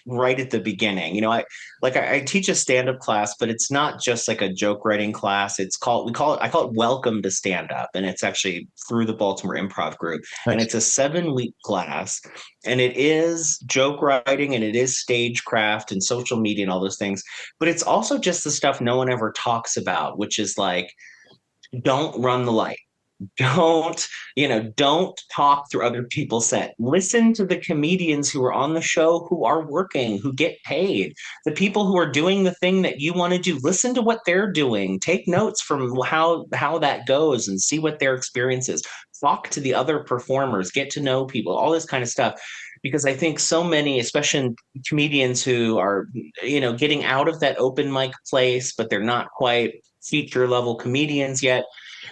right at the beginning. I teach a stand-up class, but it's not just like a joke writing class. I call it Welcome to Stand Up, and it's actually through the Baltimore Improv Group. And Nice. it's a 7-week class, and it is joke writing and it is stagecraft and social media and all those things. But it's also just the stuff no one ever talks about, which is like, don't run the light. Don't talk through other people's set. Listen to the comedians who are on the show, who are working, who get paid, the people who are doing the thing that you want to do. Listen to what they're doing. Take notes from how that goes and see what their experience is. Talk to the other performers, get to know people, all this kind of stuff. Because I think so many, especially comedians who are, getting out of that open mic place, but they're not quite feature level comedians yet,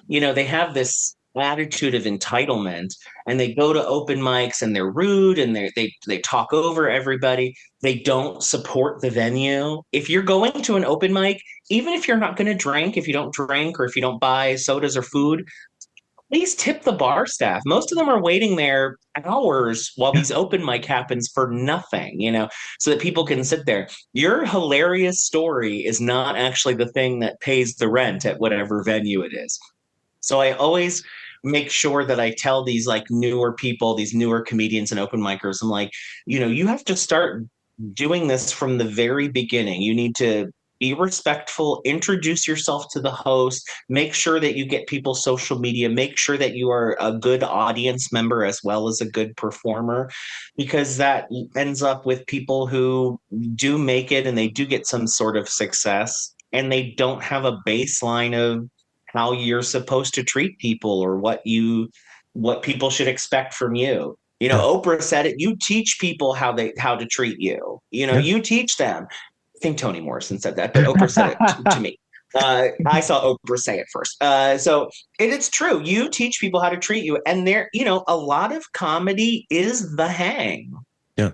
they have this attitude of entitlement, and they go to open mics and they're rude and they talk over everybody. They don't support the venue. If you're going to an open mic, even if you're not going to drink, if you don't drink or if you don't buy sodas or food, please tip the bar staff. Most of them are waiting there hours while Yeah. these open mic happens for nothing, so that people can sit there. Your hilarious story is not actually the thing that pays the rent at whatever venue it is. So I always make sure that I tell these like newer people, these newer comedians and open micers, I'm like, you have to start doing this from the very beginning. You need to be respectful, introduce yourself to the host, make sure that you get people's social media, make sure that you are a good audience member as well as a good performer, because that ends up with people who do make it and they do get some sort of success and they don't have a baseline of how you're supposed to treat people or what people should expect from you. Yeah. Oprah said it. You teach people how to treat you. Yeah. You teach them. I think Toni Morrison said that, but Oprah said it to me. I saw Oprah say it first. So it's true. You teach people how to treat you, and a lot of comedy is the hang. Yeah.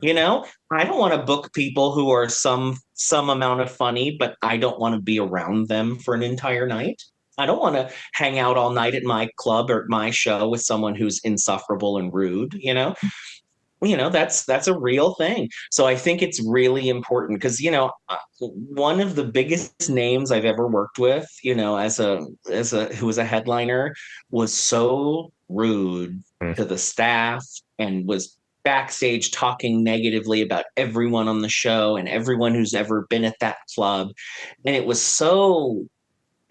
I don't want to book people who are some amount of funny, but I don't want to be around them for an entire night. I don't want to hang out all night at my club or at my show with someone who's insufferable and rude. That's a real thing. So I think it's really important because one of the biggest names I've ever worked with, as a who was a headliner, was so rude Mm. to the staff and was backstage talking negatively about everyone on the show and everyone who's ever been at that club. And it was so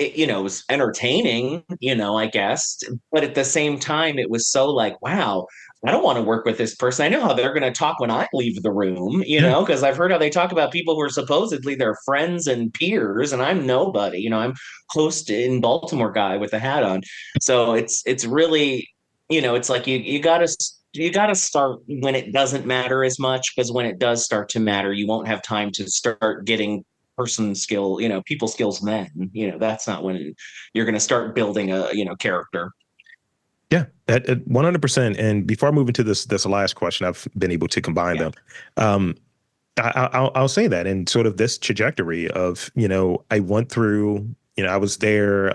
it was entertaining, I guess. But at the same time, it was so like, wow, I don't want to work with this person. I know how they're going to talk when I leave the room, Yeah. because I've heard how they talk about people who are supposedly their friends and peers, and I'm nobody. I'm host in Baltimore guy with a hat on. So it's really, it's like you gotta start when it doesn't matter as much, because when it does start to matter, you won't have time to start getting person skill, people skills then. That's not when you're going to start building a, character. Yeah, at 100%. And before I move into this last question, I've been able to combine Yeah. them. Um, I'll say that in sort of this trajectory of, I went through, I was there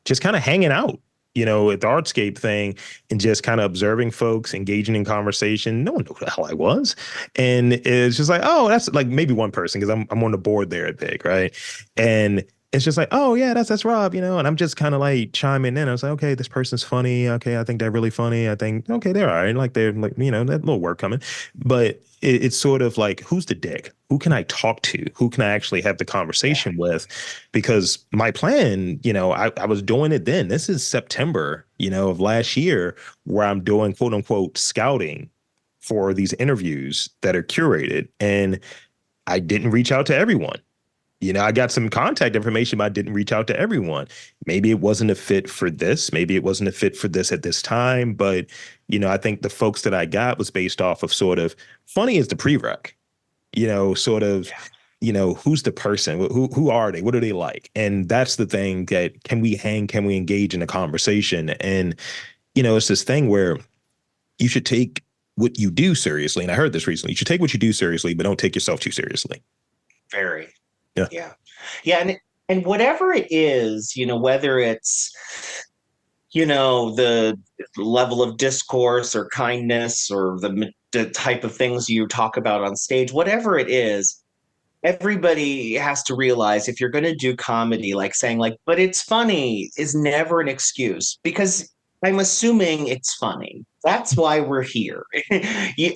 just kind of hanging out, at the Artscape thing and just kind of observing folks, engaging in conversation. No one knew who the hell I was. And it's just like, oh, that's like maybe one person because I'm on the board there at Big, right? And it's just like, oh yeah, that's Rob, and I'm just kind of like chiming in. I was like, okay, this person's funny. Okay, I think they're really funny. I think, okay, they're all right. Like they're like, that little work coming. But it's sort of like, who's the dick? Who can I talk to? Who can I actually have the conversation with? Because my plan, I was doing it then. This is September, of last year, where I'm doing quote unquote scouting for these interviews that are curated. And I didn't reach out to everyone. I got some contact information, but I didn't reach out to everyone. Maybe it wasn't a fit for this. Maybe it wasn't a fit for this at this time. But, I think the folks that I got was based off of sort of funny as the prereq, sort of, who's the person? Who are they? What are they like? And that's the thing that can we hang? Can we engage in a conversation? And, it's this thing where you should take what you do seriously. And I heard this recently. You should take what you do seriously, but don't take yourself too seriously. Very. Yeah. Yeah. Yeah. And whatever it is, whether it's, the level of discourse or kindness or the type of things you talk about on stage, whatever it is, everybody has to realize if you're going to do comedy, like saying like, but it's funny is never an excuse, because I'm assuming it's funny. That's why we're here.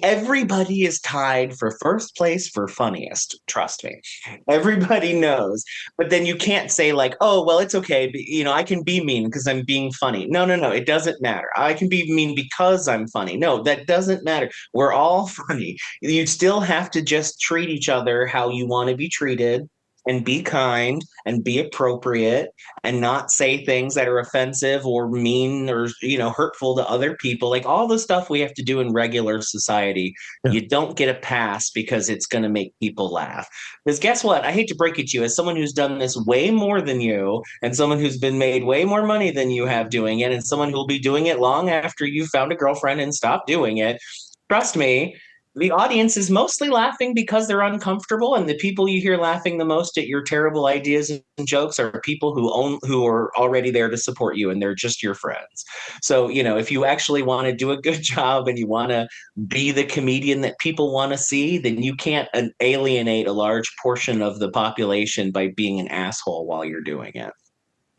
Everybody is tied for first place for funniest. Trust me. Everybody knows. But then you can't say like, oh, well, it's okay. But, I can be mean because I'm being funny. No, no, no. It doesn't matter. I can be mean because I'm funny. No, that doesn't matter. We're all funny. You still have to just treat each other how you want to be treated and be kind and be appropriate and not say things that are offensive or mean or hurtful to other people. Like all the stuff we have to do in regular society, Yeah. you don't get a pass because it's going to make people laugh. Because guess what? I hate to break it to you, as someone who's done this way more than you and someone who's been made way more money than you have doing it, and someone who'll be doing it long after you found a girlfriend and stopped doing it, trust me, The audience is mostly laughing because they're uncomfortable, and the people you hear laughing the most at your terrible ideas and jokes are people who are already there to support you, and they're just your friends. So, if you actually want to do a good job and you want to be the comedian that people want to see, then you can't alienate a large portion of the population by being an asshole while you're doing it.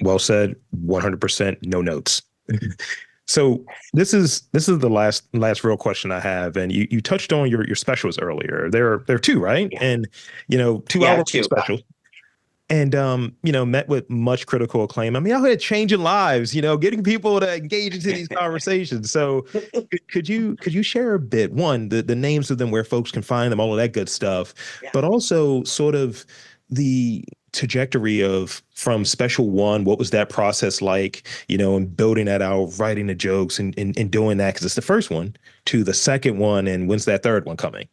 Well said. 100%. No notes. So this is the last real question I have, and you touched on your specials earlier. There are two, right? Yeah, And 2 hour yeah, long too. specials, and met with much critical acclaim. I mean, out here changing lives, getting people to engage into these conversations. So could you share a bit, one, the names of them, where folks can find them, all of that good stuff, Yeah. but also sort of the trajectory of from special one, what was that process like, and building that out, writing the jokes and doing that, because it's the first one, to the second one, and when's that third one coming?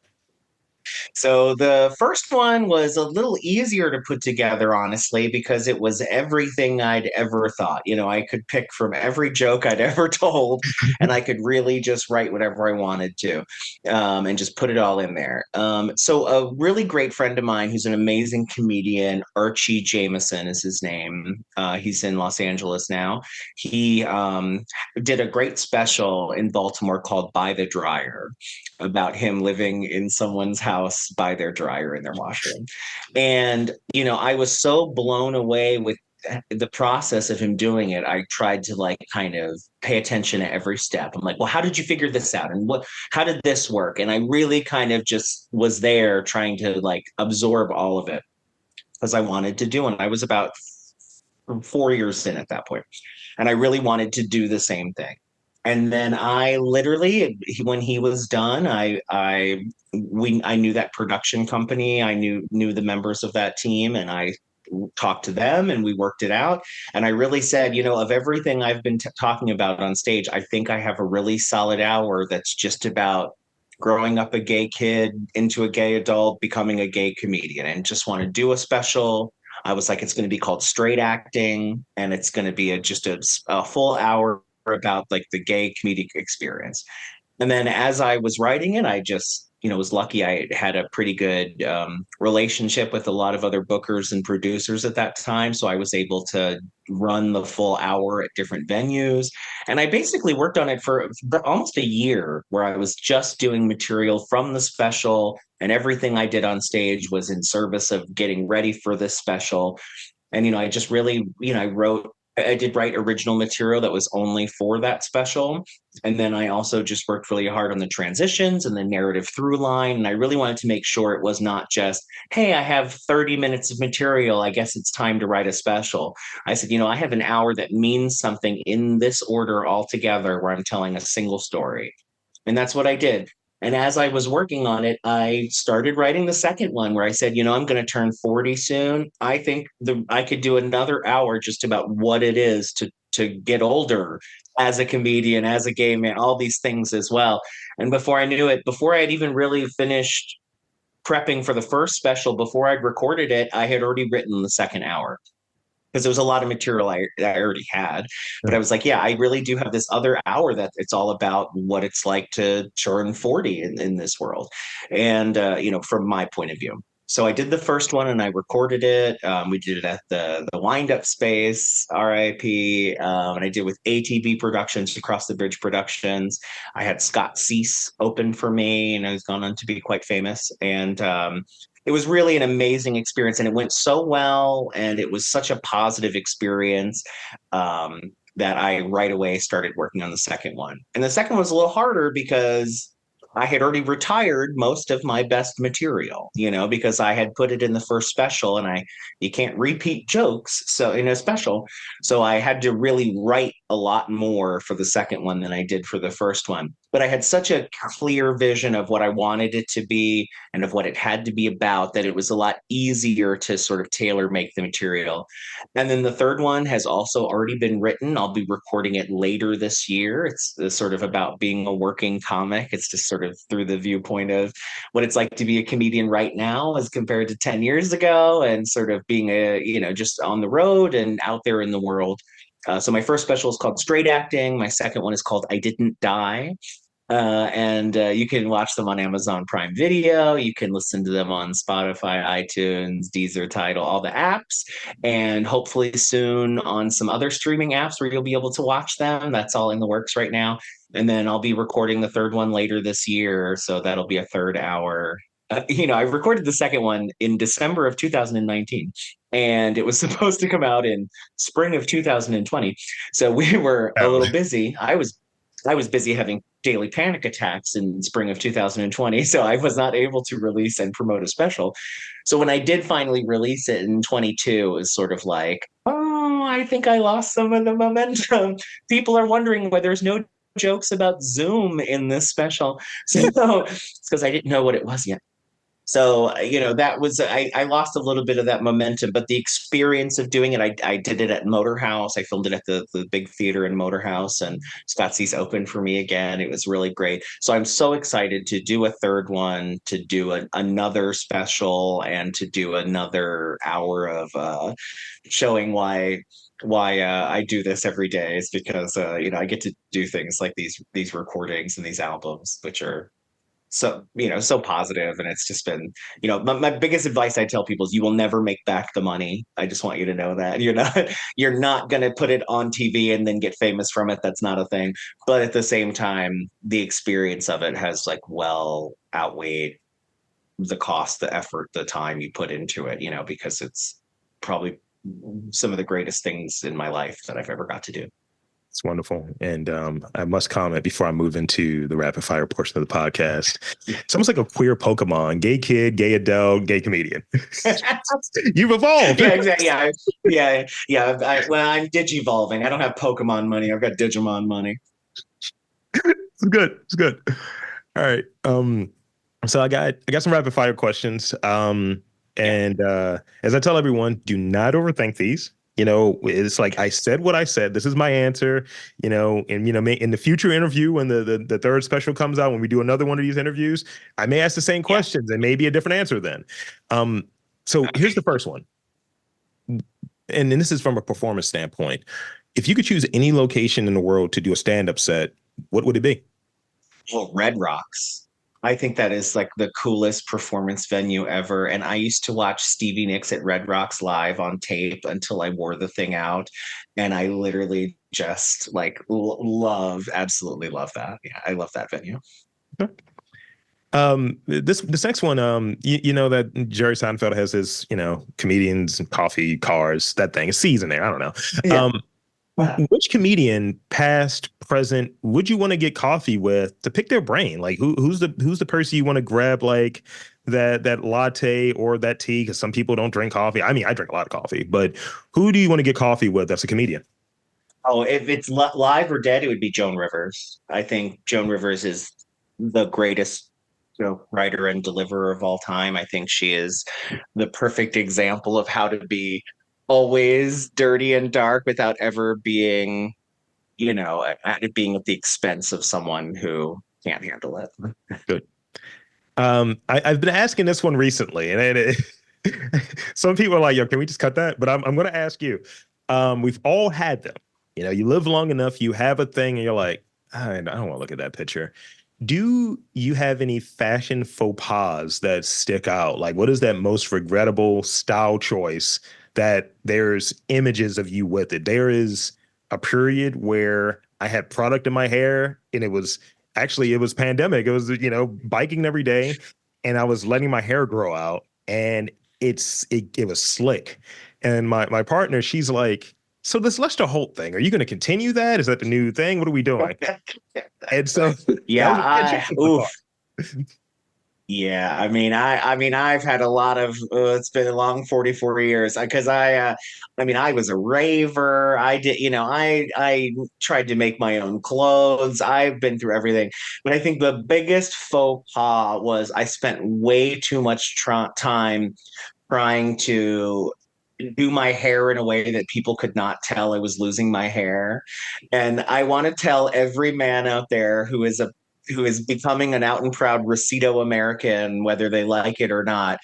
So the first one was a little easier to put together, honestly, because it was everything I'd ever thought. I could pick from every joke I'd ever told, and I could really just write whatever I wanted to, and just put it all in there. So a really great friend of mine, who's an amazing comedian, Archie Jameson is his name. He's in Los Angeles now. He did a great special in Baltimore called "By the Dryer," about him living in someone's house by their dryer in their washroom. And, I was so blown away with the process of him doing it. I tried to like kind of pay attention at every step. I'm like, well, how did you figure this out? And how did this work? And I really kind of just was there trying to like absorb all of it because I wanted to do. And I was about 4 years in at that point, and I really wanted to do the same thing. And then I literally, when he was done, I knew that production company. I knew the members of that team, and I talked to them, and we worked it out. And I really said, of everything I've been talking about on stage, I think I have a really solid hour that's just about growing up a gay kid into a gay adult, becoming a gay comedian, and just want to do a special. I was like, it's going to be called Straight Acting, and it's going to be just a full hour about like the gay comedic experience. And then as I was writing it, I just, was lucky. I had a pretty good relationship with a lot of other bookers and producers at that time. So I was able to run the full hour at different venues. And I basically worked on it for almost a year, where I was just doing material from the special, and everything I did on stage was in service of getting ready for this special. And I just really, I did write original material that was only for that special. And then I also just worked really hard on the transitions and the narrative through line. And I really wanted to make sure it was not just, hey, I have 30 minutes of material, I guess it's time to write a special. I said, I have an hour that means something in this order altogether, where I'm telling a single story. And that's what I did. And as I was working on it, I started writing the second one, where I said, I'm going to turn 40 soon. I think I could do another hour just about what it is to get older as a comedian, as a gay man, all these things as well. And before I knew it, before I had even really finished prepping for the first special, before I'd recorded it, I had already written the second hour, because there was a lot of material I already had. But I was like, yeah, I really do have this other hour that it's all about what it's like to turn 40 in this world. And, from my point of view. So I did the first one and I recorded it. We did it at the Wind Up Space, RIP. And I did with ATB Productions, Across the Bridge Productions. I had Scott Cease open for me, and he's gone on to be quite famous. And it was really an amazing experience, and it went so well, and it was such a positive experience, that I right away started working on the second one. And the second one was a little harder because I had already retired most of my best material, because I had put it in the first special, and you can't repeat jokes so in a special. So I had to really write a lot more for the second one than I did for the first one. But I had such a clear vision of what I wanted it to be and of what it had to be about, that it was a lot easier to sort of tailor make the material. And then the third one has also already been written. I'll be recording it later this year. It's sort of about being a working comic. It's just sort of through the viewpoint of what it's like to be a comedian right now as compared to 10 years ago, and sort of being just on the road and out there in the world. So my first special is called Straight Acting. My second one is called I Didn't Die. And you can watch them on Amazon Prime Video. You can listen to them on Spotify, iTunes, Deezer, Tidal, all the apps, and hopefully soon on some other streaming apps where you'll be able to watch them. That's all in the works right now. And then I'll be recording the third one later this year. So that'll be a third hour. I recorded the second one in December of 2019, and it was supposed to come out in spring of 2020. So we were a Oh, little busy. I was busy having daily panic attacks in spring of 2020, so I was not able to release and promote a special. So when I did finally release it in 22, it was sort of like, oh, I think I lost some of the momentum. People are wondering why there's no jokes about Zoom in this special. So it's because I didn't know what it was yet. So, that was, I lost a little bit of that momentum, but the experience of doing it, I did it at Motor House. I filmed it at the big theater in Motor House, and Scotsy's opened for me again. It was really great. So I'm so excited to do a third one, to do another special, and to do another hour of showing why I do this every day is because I get to do things like these recordings and these albums, which are so positive. And it's just been, my biggest advice I tell people is you will never make back the money. I just want you to know that you're not going to put it on TV and then get famous from it. That's not a thing. But at the same time, the experience of it has like well outweighed the cost, the effort, the time you put into it, because it's probably some of the greatest things in my life that I've ever got to do. it's wonderful. And I must comment before I move into the rapid fire portion of the podcast. It's almost like a queer Pokemon: gay kid, gay adult, gay comedian. You've evolved. Yeah, exactly. Yeah. Well, I'm digivolving. I don't have Pokemon money. I've got Digimon money. It's good. It's good. All right. So I got some rapid fire questions. Yeah. And as I tell everyone, do not overthink these. It's like I said what I said. This is my answer. And in the future interview, when the third special comes out, when we do another one of these interviews, I may ask the same Yeah. questions and maybe a different answer then. So here's the first one, and this is from a performance standpoint. If you could choose any location in the world to do a stand-up set, what would it be? Well, Red Rocks. I think that is like the coolest performance venue ever. And I used to watch Stevie Nicks at Red Rocks live on tape until I wore the thing out. And I literally just like absolutely love that. Yeah, I love that venue. This next one, you know that Jerry Seinfeld has his, comedians and coffee cars, that thing, a season there. I don't know. Yeah. Which comedian, past, present, would you want to get coffee with to pick their brain? Like who's the person you want to grab, like that latte or that tea? Because some people don't drink coffee. I mean, I drink a lot of coffee, but who do you want to get coffee with that's a comedian? Oh, if it's live or dead, it would be Joan Rivers. I think Joan Rivers is the greatest writer and deliverer of all time. I think she is the perfect example of how to be always dirty and dark without ever being, at being at the expense of someone who can't handle it. Good. I've been asking this one recently, and some people are like, "Yo, can we just cut that?" But I'm going to ask you. We've all had them. You live long enough, you have a thing, and you're like, I don't want to look at that picture. Do you have any fashion faux pas that stick out? Like, what is that most regrettable style choice that there's images of you with it? There is a period where I had product in my hair, and it was pandemic. It was, biking every day, and I was letting my hair grow out, and it was slick. And my partner, she's like, so this Lester Holt thing, are you going to continue that? Is that the new thing? What are we doing? And so Yeah, oof. thought. Yeah, I've had a lot of. It's been a long 44 years because I was a raver. I did, I tried to make my own clothes. I've been through everything, but I think the biggest faux pas was I spent way too much time trying to do my hair in a way that people could not tell I was losing my hair. And I want to tell every man out there who is becoming an out and proud Rosito American, whether they like it or not.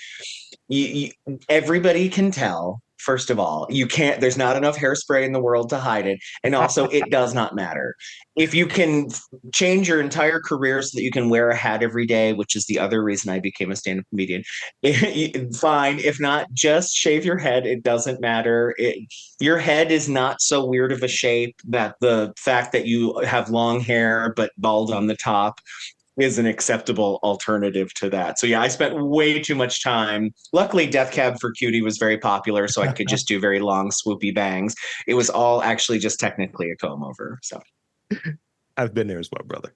Everybody can tell First of all, you can't, there's not enough hairspray in the world to hide it. And also, it does not matter. If you can change your entire career so that you can wear a hat every day, which is the other reason I became a stand up comedian, fine. If not, just shave your head. It doesn't matter. Your head is not so weird of a shape that the fact that you have long hair but bald on the top is an acceptable alternative to that. So yeah, I spent way too much time. Luckily, Death Cab for Cutie was very popular, so I could just do very long, swoopy bangs. It was all actually just technically a comb over. So I've been there as well, brother.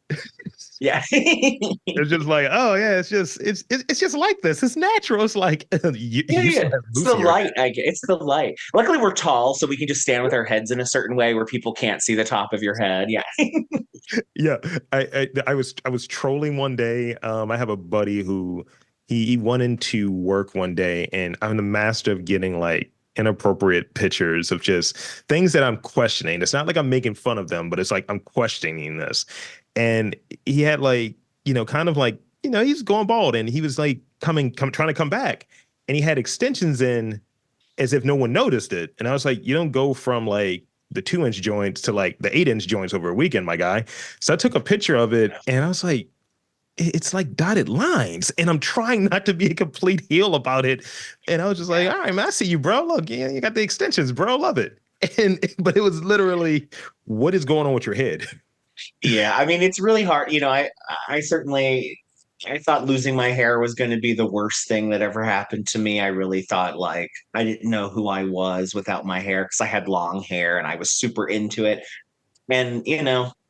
yeah. It's just like, oh yeah, it's just like this. It's natural. It's like you Yeah, still have it's the loose hair. light. It's the light. Luckily, we're tall, so we can just stand with our heads in a certain way where people can't see the top of your head. Yeah. Yeah, I was trolling one day. I have a buddy who he went into work one day, and I'm the master of getting like inappropriate pictures of just things that I'm questioning. It's not like I'm making fun of them, but it's like I'm questioning this. And he had like, kind of like, he's going bald, and he was like trying to come back, and he had extensions in as if no one noticed it. And I was like, you don't go from like the 2-inch joints to like the 8-inch joints over a weekend, my guy. So I took a picture of it, and I was like, it's like dotted lines. And I'm trying not to be a complete heel about it. And I was just like, all right, man, I see you, bro. Look, yeah, you got the extensions, bro. Love it. But it was literally, what is going on with your head? Yeah, I mean, it's really hard. I certainly I thought losing my hair was going to be the worst thing that ever happened to me. I really thought like I didn't know who I was without my hair because I had long hair and I was super into it. And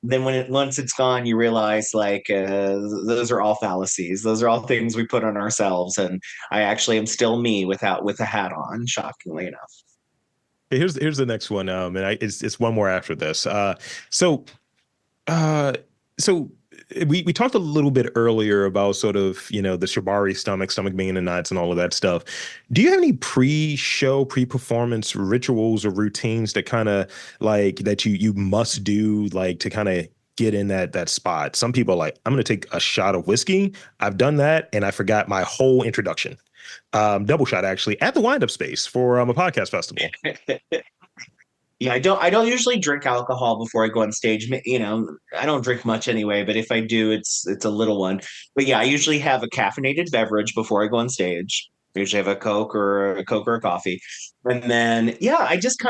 then once it's gone, you realize like those are all fallacies. Those are all things we put on ourselves. And I actually am still me with a hat on, shockingly enough. Here's the next one. And it's one more after this. So Uh, so we talked a little bit earlier about sort of, the shibari stomach being in the knots and all of that stuff. Do you have any pre-show, pre-performance rituals or routines that kind of like that you must do like to kind of get in that spot? Some people are like, I'm going to take a shot of whiskey. I've done that and I forgot my whole introduction. Double shot actually at the wind up space for a podcast festival. Yeah, I don't usually drink alcohol before I go on stage. I don't drink much anyway, but if I do, it's a little one. But yeah, I usually have a caffeinated beverage before I go on stage. I usually have a Coke or a coffee. And then yeah, I just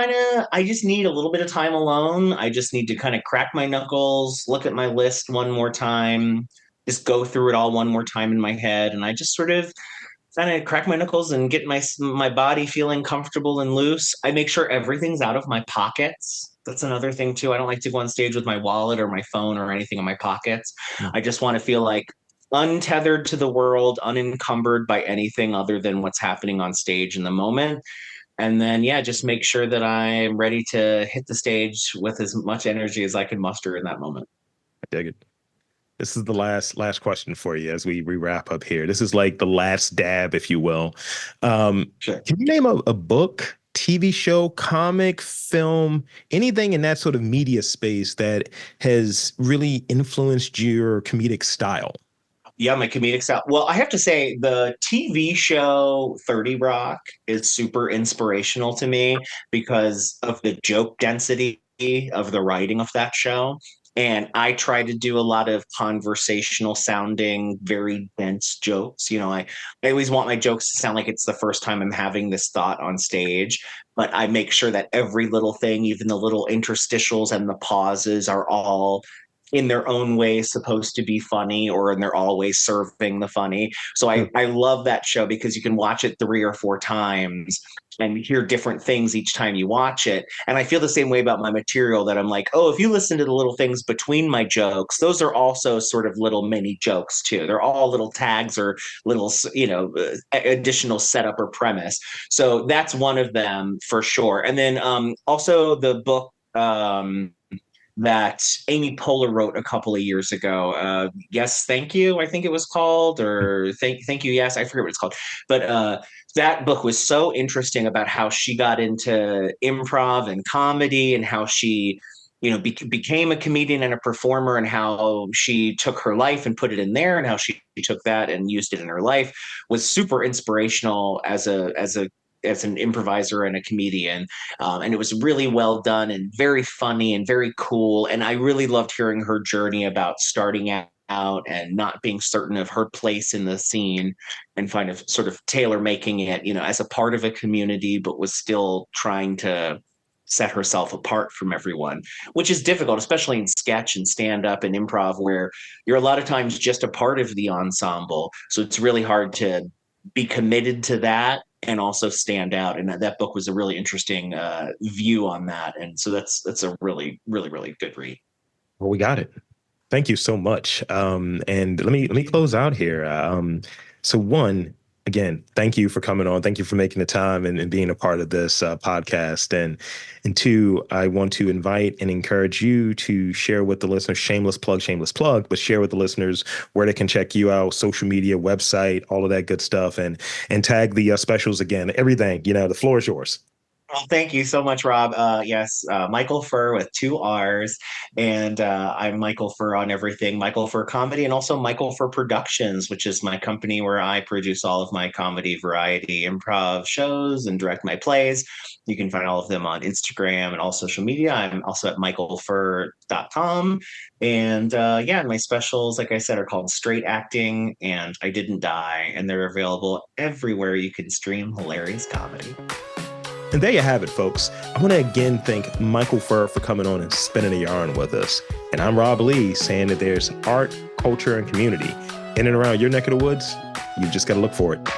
need a little bit of time alone. I just need to kind of crack my knuckles, look at my list one more time, just go through it all one more time in my head, and I just sort of kind of crack my knuckles and get my body feeling comfortable and loose. I make sure everything's out of my pockets. That's another thing too. I don't like to go on stage with my wallet or my phone or anything in my pockets. Mm. I just want to feel like untethered to the world, unencumbered by anything other than what's happening on stage in the moment. And then yeah, just make sure that I'm ready to hit the stage with as much energy as I can muster in that moment. I dig it. This is the last question for you as we wrap up here. This is like the last dab, if you will. Sure. Can you name a book, TV show, comic, film, anything in that sort of media space that has really influenced your comedic style? Yeah, my comedic style. Well, I have to say the TV show 30 Rock is super inspirational to me because of the joke density of the writing of that show. And I try to do a lot of conversational sounding, very dense jokes. I always want my jokes to sound like it's the first time I'm having this thought on stage, but I make sure that every little thing, even the little interstitials and the pauses, are all in their own way supposed to be funny, or and they're always serving the funny. So I love that show because you can watch it 3 or 4 times and hear different things each time you watch it. And I feel the same way about my material, that I'm like, oh, if you listen to the little things between my jokes, those are also sort of little mini jokes too. They're all little tags or little, additional setup or premise. So that's one of them for sure. And then also the book that Amy Poehler wrote a couple of years ago. Yes, thank you. I think it was called, or thank you. Yes, I forget what it's called. But that book was so interesting about how she got into improv and comedy, and how she, became a comedian and a performer, and how she took her life and put it in there, and how she took that and used it in her life. Was super inspirational as a as an improviser and a comedian. And it was really well done and very funny and very cool. And I really loved hearing her journey about starting out and not being certain of her place in the scene and kind of sort of tailor making it, as a part of a community, but was still trying to set herself apart from everyone, which is difficult, especially in sketch and stand up and improv, where you're a lot of times just a part of the ensemble. So it's really hard to be committed to that and also stand out. And that book was a really interesting view on that. And so that's a really, really, really good read. Well, we got it. Thank you so much. And let me close out here. So one, again, thank you for coming on. Thank you for making the time and being a part of this podcast. And two, I want to invite and encourage you to share with the listeners, shameless plug, but share with the listeners where they can check you out, social media, website, all of that good stuff, and tag the specials again, everything. The floor is yours. Well, thank you so much, Rob. Yes, Michael Furr with 2 R's. And I'm Michael Furr on everything, Michael Furr Comedy, and also Michael Furr Productions, which is my company where I produce all of my comedy, variety, improv shows and direct my plays. You can find all of them on Instagram and all social media. I'm also at michaelfurr.com. And yeah, my specials, like I said, are called Straight Acting and I Didn't Die. And they're available everywhere you can stream hilarious comedy. And there you have it, folks. I want to again thank Michael Furr for coming on and spinning a yarn with us. And I'm Rob Lee, saying that there's art, culture, and community in and around your neck of the woods. You've just got to look for it.